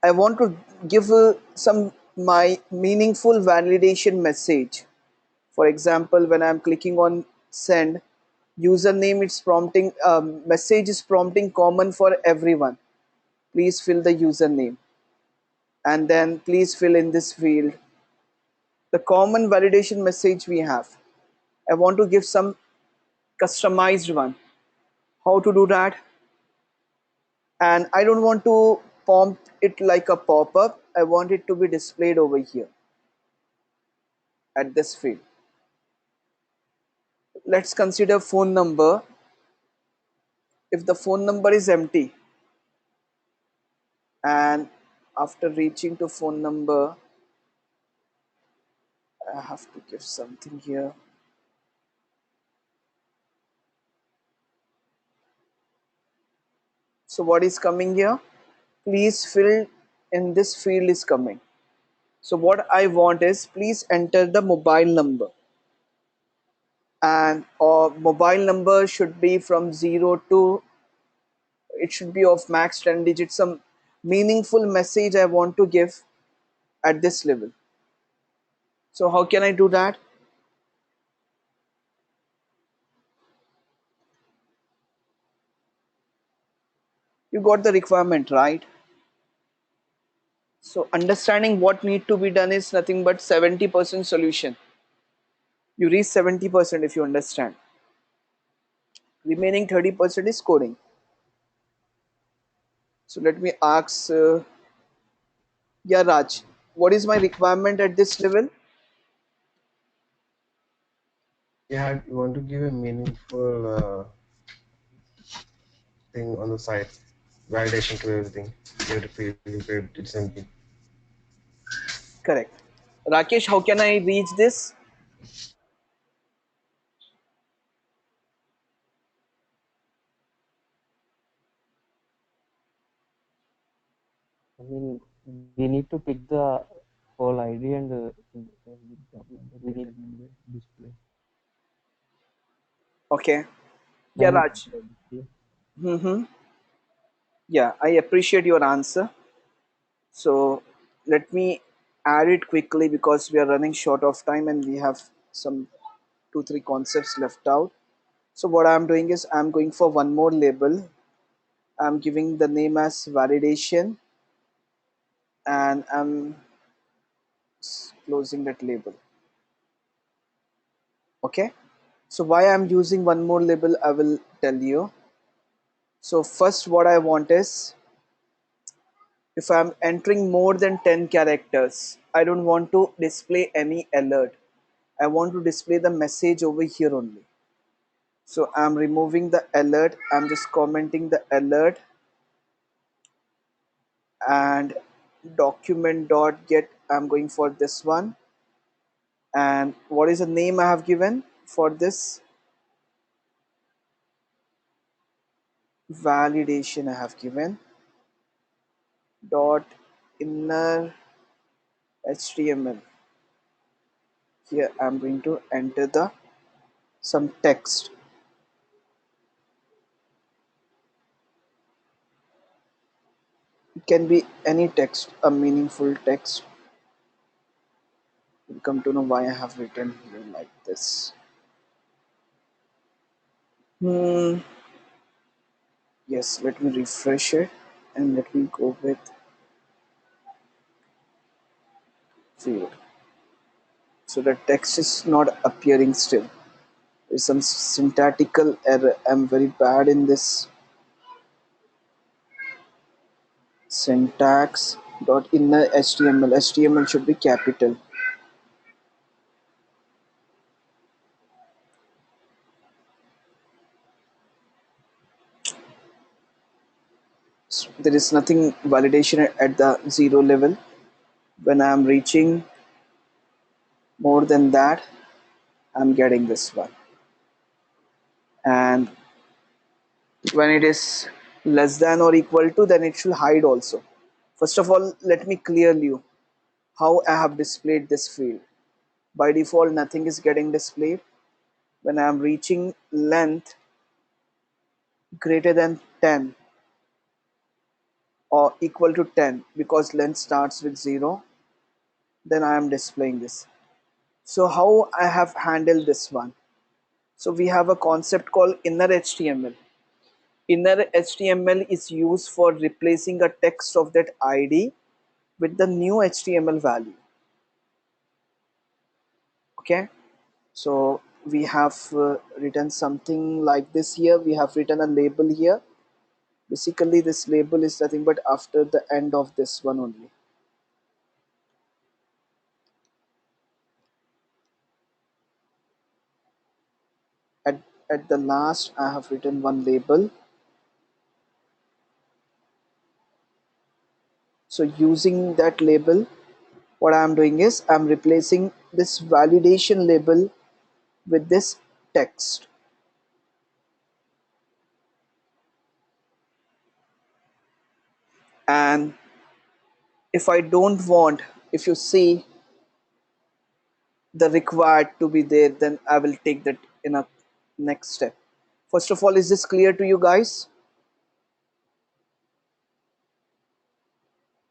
I want to give some my meaningful validation message. For example, when I'm clicking on send, username it's prompting, message is prompting common for everyone. Please fill the username and then please fill in this field. The common validation message we have. I want to give some customized one. How to do that? And I don't want to prompt it like a pop-up. I want it to be displayed over here at this field. Let's consider phone number. If the phone number is empty and After reaching to phone number, I have to give something here. So what is coming here? Please fill in this field is coming. So what I want is please enter the mobile number, and or mobile number should be from 0 to, it should be of max 10 digits, some meaningful message I want to give at this level. So how can I do that? You got the requirement, right? So understanding what need to be done is nothing but 70% solution. You reach 70% if you understand. Remaining 30% is coding. So let me ask, yeah, Raj, what is my requirement at this level? Yeah, you want to give a meaningful thing on the side, validation to everything. You have to feel good, it's empty. Correct. Rakesh, how can I reach this? I mean, we need to pick the whole ID and we need display. Okay. Yeah, Then Raj. Mm-hmm. Yeah, I appreciate your answer. So let me add it quickly because we are running short of time and we have some two, three concepts left out. So what I'm doing is I'm going for one more label. I'm giving the name as validation, and I'm closing that label. Okay. So why I'm using one more label, I will tell you. So first what I want is, if I'm entering more than 10 characters, I don't want to display any alert. I want to display the message over here only. So I'm removing the alert. I'm just commenting the alert, and document dot get. I'm going for this one. And what is the name I have given for this validation? I have given dot inner HTML. Here I'm going to enter the some text. It can be any text, a meaningful text. You'll come to know why I have written here like this. Hmm. Yes, let me refresh it and let me go with 0. So the text is not appearing still. There's some syntactical error. I'm very bad in this. Syntax dot inner HTML. HTML should be capital. So there is nothing validation at the 0 level. When I'm reaching more than that, I'm getting this one. And when it is less than or equal to, then it should hide also. First of all, let me clear you how I have displayed this field. By default, nothing is getting displayed. When I am reaching length greater than 10 or equal to 10, because length starts with 0, then I am displaying this. So how I have handled this one? So we have a concept called inner HTML. Inner HTML is used for replacing a text of that ID with the new HTML value. Okay, so we have written something like this here. We have written a label here. Basically this label is nothing but after the end of this one only. At the last I have written one label. So using that label, what I'm doing is I'm replacing this validation label with this text. And if I don't want, if you see the required to be there, then I will take that in a next step. First of all, is this clear to you guys?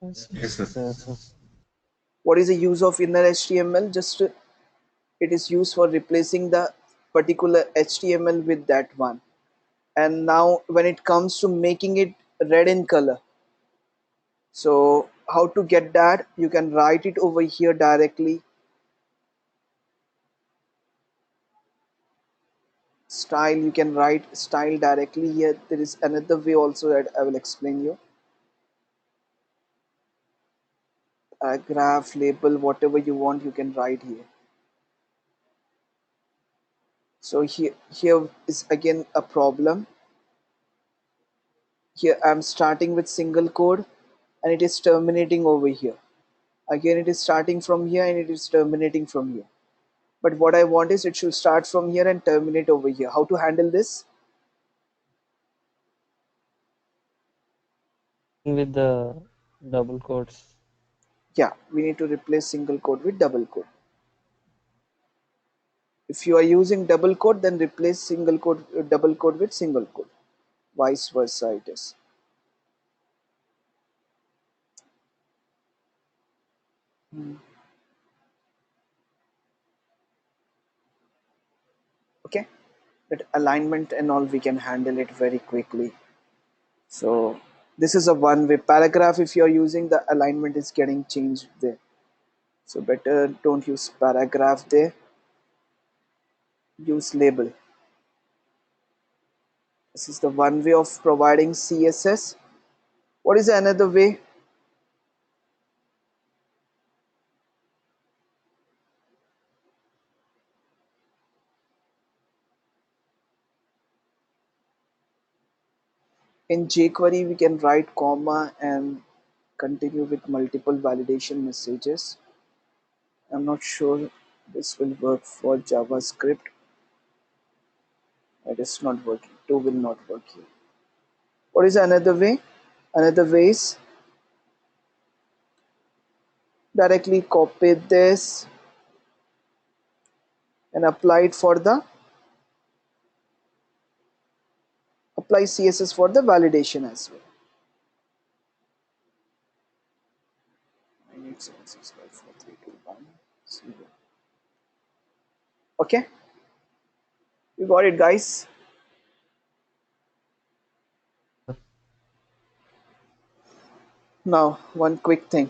Yes, Yes, yes, sir. yes, sir. What is the use of inner HTML? Just it is used for replacing the particular HTML with that one. And now when it comes to making it red in color, so how to get that? You can write it over here directly. Style, you can write style directly here. There is another way also that I will explain you. A graph, label, whatever you want, you can write here. So here is again a problem. Here I'm starting with single code and it is terminating over here. Again it is starting from here and it is terminating from here. But what I want is it should start from here and terminate over here. How to handle this? With the double quotes. Yeah, we need to replace single quote with double quote. If you are using double quote, then replace single quote double quote with single quote. Vice versa it is. Okay, that alignment and all we can handle it very quickly. So this is a one way paragraph. If you are using, the alignment is getting changed there, so better don't use paragraph there, use label. This is the one way of providing CSS. What is another way? In jQuery we can write comma and continue with multiple validation messages. I'm not sure this will work for JavaScript. It is not working. Two will not work here. What is another way? Another way is directly copy this and apply it for the apply CSS for the validation as well. 987654321 Okay, you got it, guys. Now, one quick thing: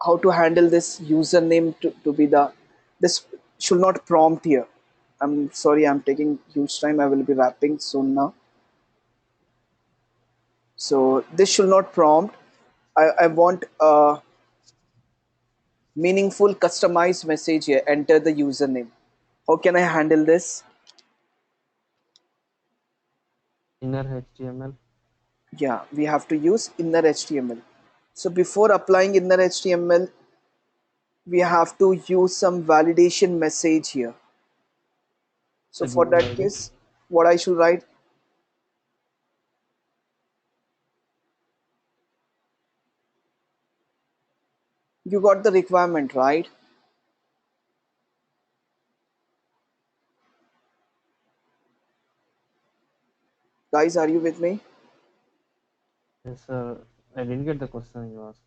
how to handle this username to be the this should not prompt here. I'm sorry, I'm taking huge time. I will be wrapping soon now. So this should not prompt. I want a meaningful customized message here. Enter the username. How can I handle this? Inner HTML. Yeah, we have to use inner HTML. So before applying inner HTML, we have to use some validation message here. So The for given that ID. case, what I should write? You got the requirement, right? Guys, are you with me? Yes, sir. I didn't get the question you asked.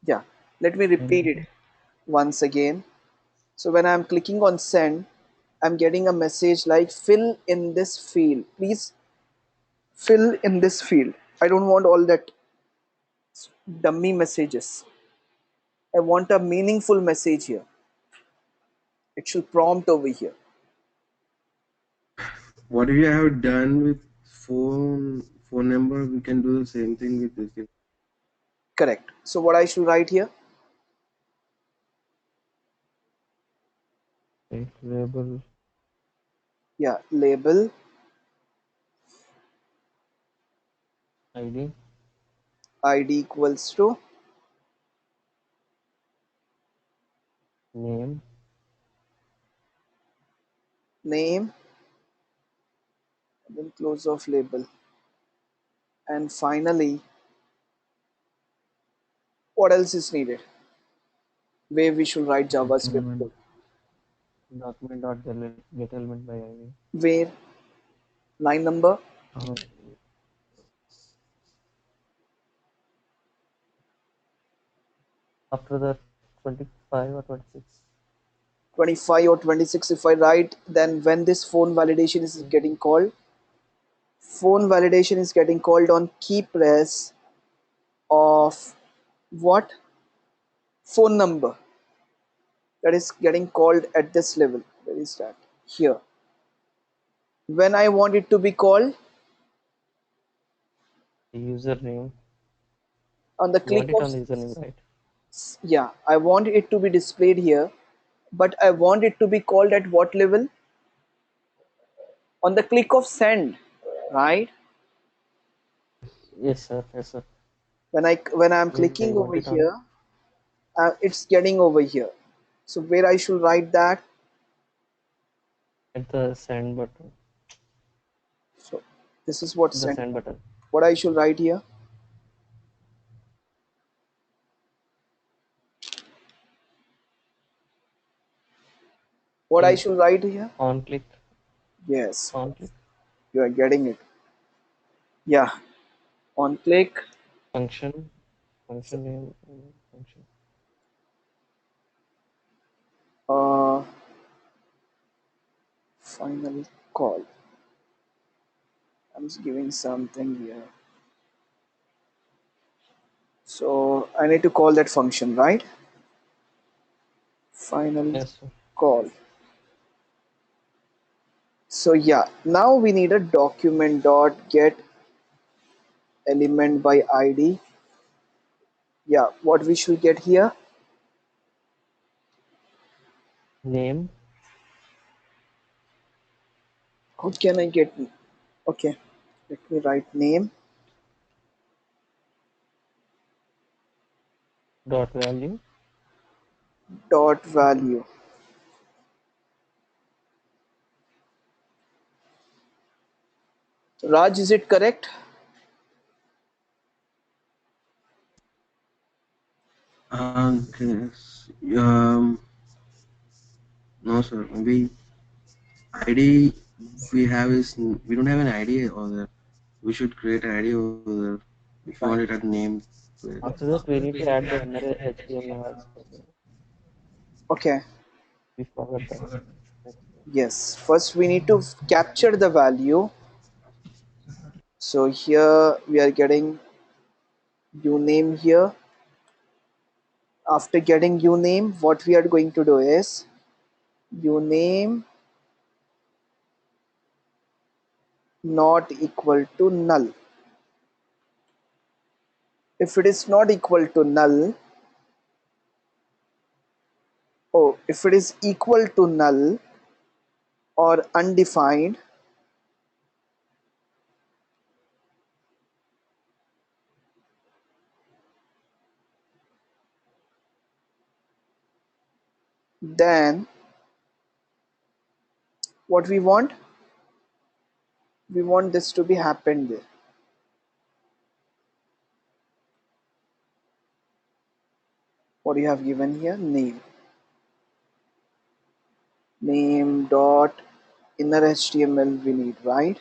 Yeah. Let me repeat it once again. So when I'm clicking on send, I'm getting a message like fill in this field. Please fill in this field. I don't want all that dummy messages. I want a meaningful message here. It should prompt over here. What you have done with phone number, we can do the same thing with this. Correct. So what I should write here? Okay. Label Yeah, label ID. id equals to name, name, and then close of label. And finally, what else is needed? Where we should write JavaScript document, code. get element by ID. Where? Line number Uh, after the 25 or 26. 25 or 26 if I write, then when this phone validation is Yes. getting called, phone validation is getting called on key press of what? Phone number that is getting called at this level. Where is that? Here. When I want it to be called, The username. on the You want click it of, on the username, right? yeah, I want it to be displayed here, but I want it to be called at what level? On the click of send, right? Yes, sir. Yes, sir. When I'm Means I clicking want over it on here, it's getting over here. So where I should write that? at the send button. So this is what The send. send button. What I should write here? What I In should write here? on click. Yes, On click. you are getting it. Yeah, on click. Function. So, Function name. Function. uh, final call. I'm just giving something here. So I need to call that function, right? Final Yes, sir. call. So yeah, now we need a document dot get element by id. Yeah, what we should get here? Name. How can I get? Okay, let me write name Dot value. dot value. Raj, is it correct? Yes. No, sir. Maybe ID we have is we don't have an ID over there. We should create an ID over there. If you want it as name. After that, we need to add the inner HTML also. Okay. We forgot that. Yes. First, we need to capture the value. So here we are getting uname here. After getting uname, what we are going to do is uname not equal to null. If it is not equal to null, oh, if it is equal to null or undefined, then what we want this to be happened there. What you have given here? Name dot inner HTML we need, right?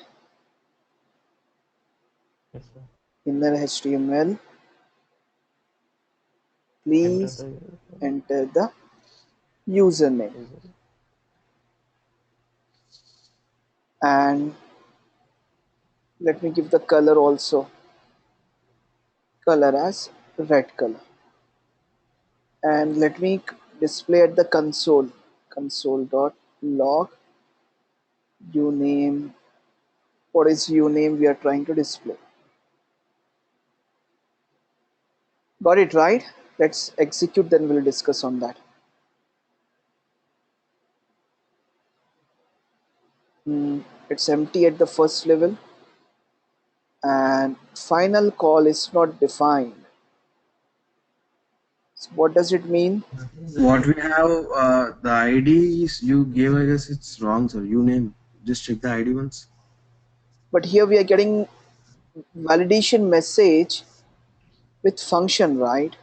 Yes, sir. Inner HTML, Enter please the enter the username user. and let me give the color also, color as red color, and let me display at the console.log uname. What is uname we are trying to display? Got it, right? Let's execute, then we'll discuss on that. It's empty at the first level, and and final call is not defined. So what does it mean? What we have, the ID is you gave, I guess it's wrong, sir. You name. Just check the ID once. But here we are getting validation message with function, right?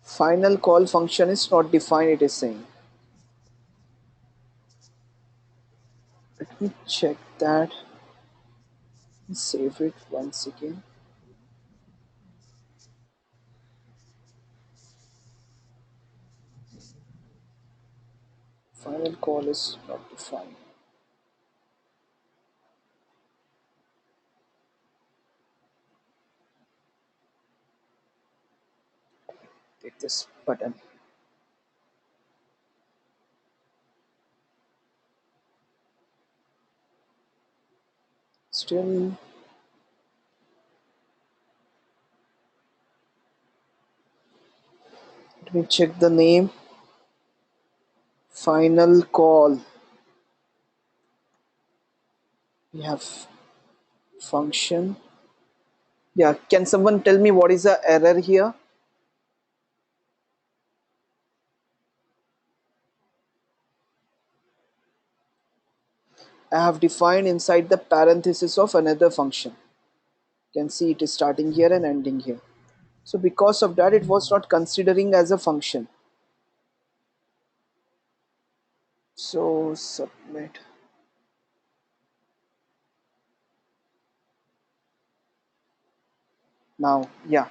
Final call function is not defined, it is saying. Let me check that. Save it once again. Final call is not defined. Take this button. Still, let me check the name. Final call. We have function. Yeah, can someone tell me what is the error here? I have defined inside the parenthesis of another function. You can see it is starting here and ending here. So because of that, it was not considering as a function. So submit. Now, yeah,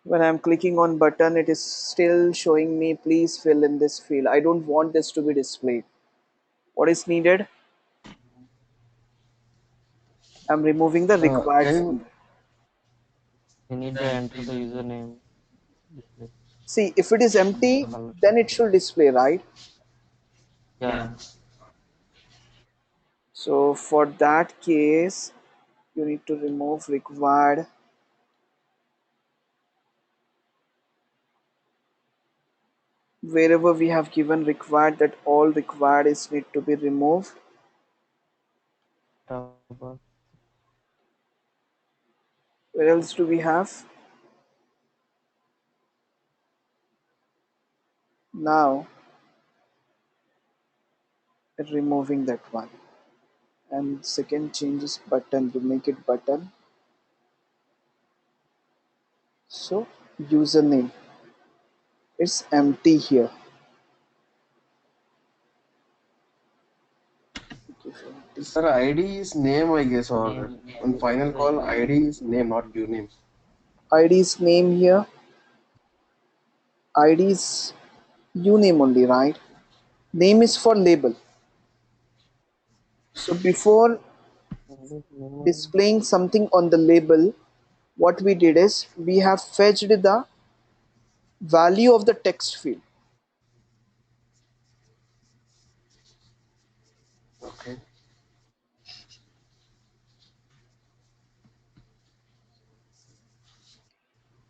when I'm clicking on button, it is still showing me please fill in this field. I don't want this to be displayed. What is needed? I'm removing the required Can field. you, You need to enter the username display. See, if it is empty, Color. then it should display, right? Yeah. So for that case, you need to remove required. Wherever we have given required, that all required is need to be removed. Double. Where else do we have? Now, removing that one. And second change is button, to make it button. So username, it's empty here. Empty. sir, ID is name, I guess, or Name. on This is final the call, ID is name, not your name. ID is name here. ID is uname only, right? Name is for label. So before name. displaying something on the label, what we did is we have fetched the value of the text field. Okay.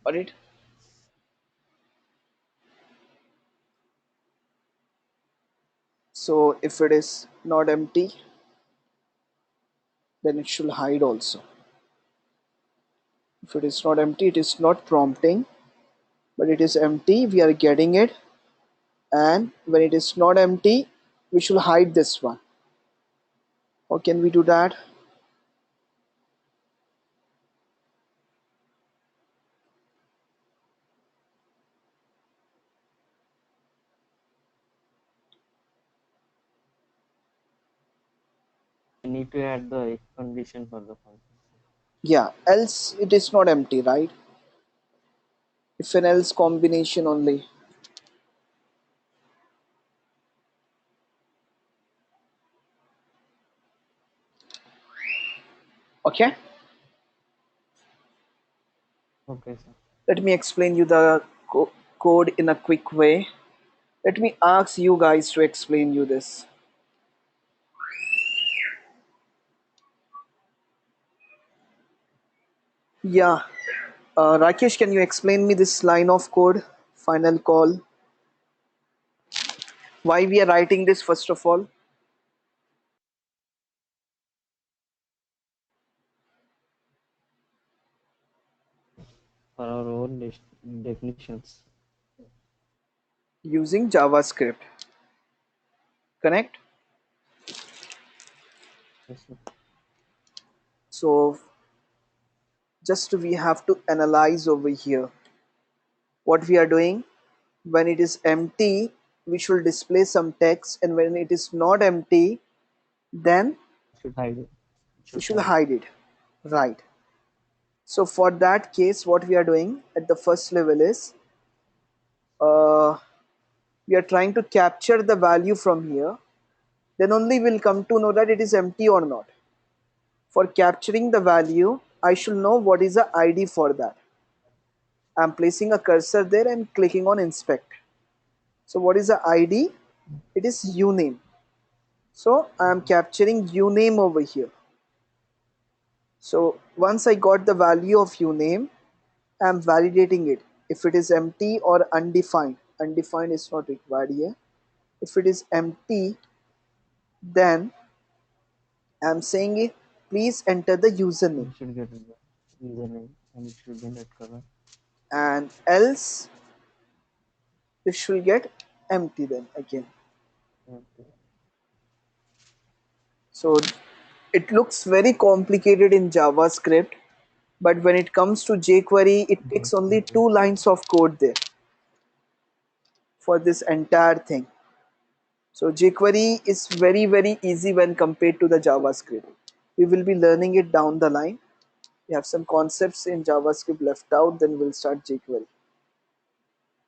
Got it? So if it is not empty, then it should hide also. If it is not empty, it is not prompting, but it is empty, we are getting it. And when it is not empty, we should hide this one. How can we do that? You need to add the if condition for the function. Yeah, else it is not empty, right? If an else combination only. Okay, Okay, sir. let me explain you the code in a quick way. Let me ask you guys to explain you this. Yeah, Rakesh, can you explain me this line of code? Final call. Why we are writing this first of all? for our own definitions. Using JavaScript. Connect. Yes, sir. So just we have to analyze over here what we are doing. When it is empty, we should display some text, and when it is not empty, then Should hide it. we Should should hide. hide it. Right. So for that case, what we are doing at the first level is uh, we are trying to capture the value from here. Then only we'll come to know that it is empty or not. For capturing the value, I should know what is the ID for that. I'm placing a cursor there and clicking on inspect. So what is the ID? It is uname. So I am capturing uname over here. So once I got the value of uname, I am validating it. If it is empty or undefined, undefined is not required here. If it is empty, then I am saying it, please enter the username, We should get the username and it should be in red color. and else it should get empty then again. Okay. So it looks very complicated in JavaScript, but when it comes to jQuery, it takes only 2 lines of code there for this entire thing. So jQuery is very easy when compared to the JavaScript. We will be learning it down the line. We have some concepts in JavaScript left out, then we'll start jQuery.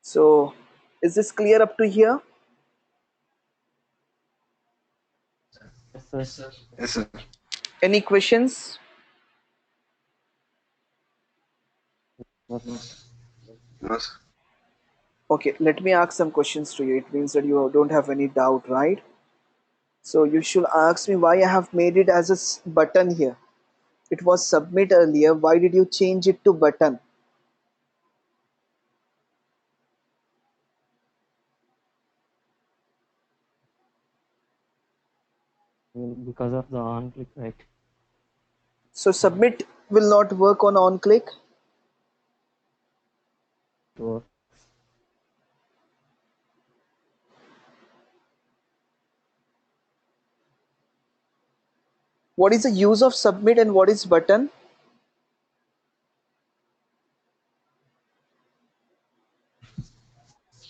So is this clear up to here? Yes, sir. Yes, sir. Any questions? No, sir. No, sir. Okay, let me ask some questions to you. It means that you don't have any doubt, right? So you should ask me why I have made it as a button here. It was submit earlier. Why did you change it to button? Because of the on click, right? So submit will not work on click. It works. What is the use of submit and what is button?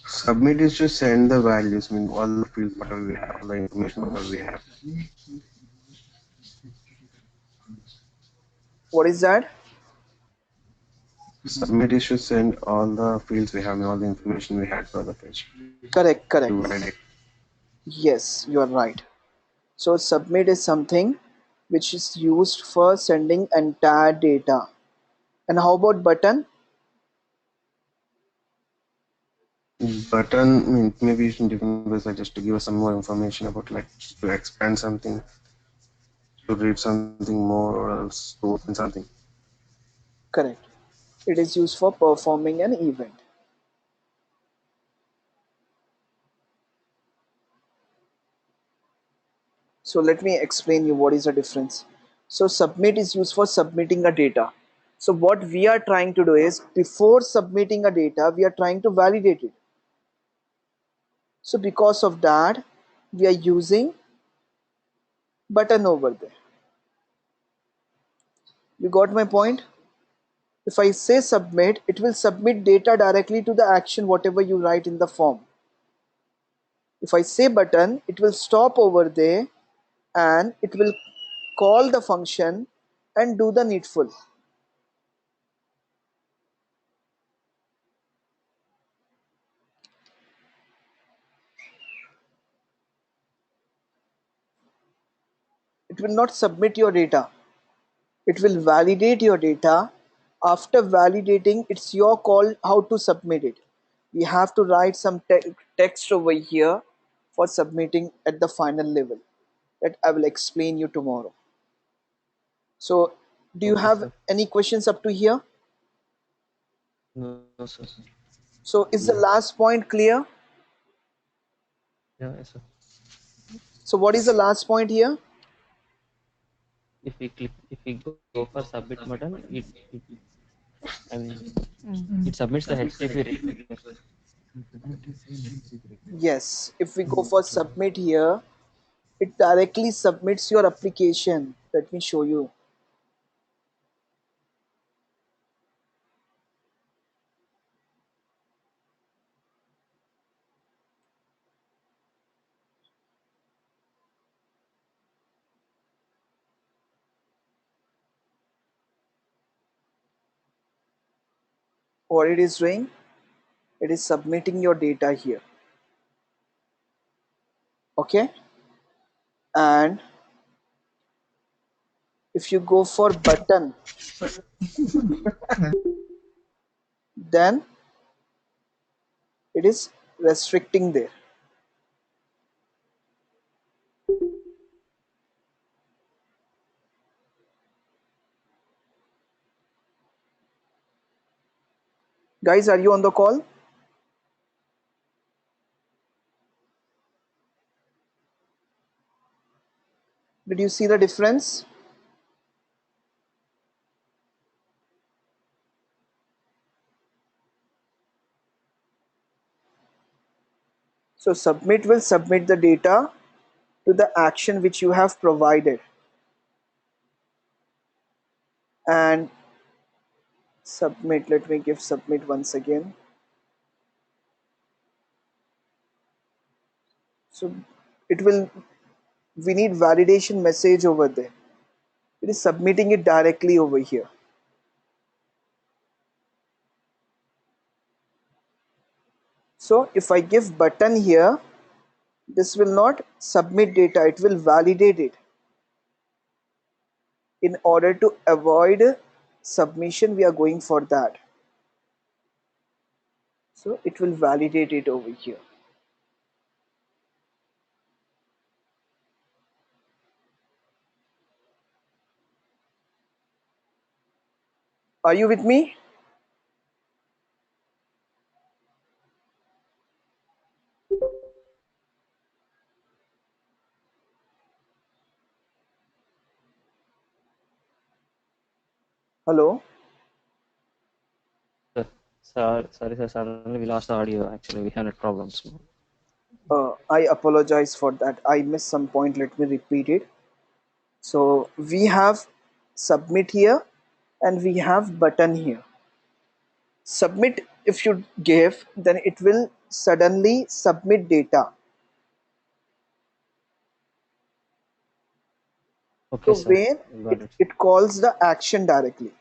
Submit is to send the values, I mean all the fields, whatever we have, all the information, whatever we have. What is that? Submit is to send all the fields we have, I mean, all the information we had for the page Correct, correct. to validate. Yes, you are right. So submit is something which is used for sending entire data. And how about button? Button, I mean, maybe in different ways, like just to give us some more information about, like, to expand something, to read something more, or else to open something. Correct. It is used for performing an event. So let me explain you what is the difference. So submit is used for submitting a data. So what we are trying to do is before submitting a data, we are trying to validate it. So because of that, we are using button over there. You got my point? If I say submit, it will submit data directly to the action whatever you write in the form. If I say button, it will stop over there and it will call the function and do the needful. It will not submit your data. It will validate your data. After validating, it's your call how to submit it. We have to write some text over here for submitting at the final level that I will explain you tomorrow. So, do you Okay, have sir. any questions up to here? No, sir. So, is the last point clear? Yeah, yes, sir. So what is the last point here? If we go for submit button, it I mean, it submits the HTTP request. Yes, if we go for submit here, it directly submits your application. Let me show you. What it is doing, it is submitting your data here. Okay, and if you go for button, then it is restricting there. Guys, are you on the call? Did you see the difference? So submit will submit the data to the action which you have provided, and submit, let me give submit once again. So it will, we need validation message over there. It is submitting it directly over here. So if I give button here, this will not submit data, it will validate it. In order to avoid submission, we are going for that. So it will validate it over here. Are you with me? Hello? Sorry, sir. Suddenly we lost the audio. Actually, we had problems. I apologize for that. I missed some point. Let me repeat it. So we have submit here and we have button here. Submit, if you give, then it will suddenly submit data. Okay, So sir. when Got it. it calls the action directly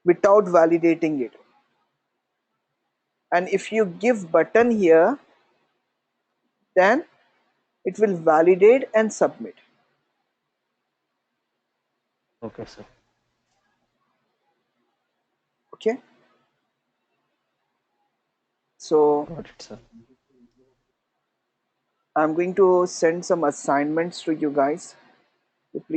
without validating it. And if you give button here, then it will validate and submit. Okay, sir. Okay. So Got it, sir. I'm going to send some assignments to you guys. So please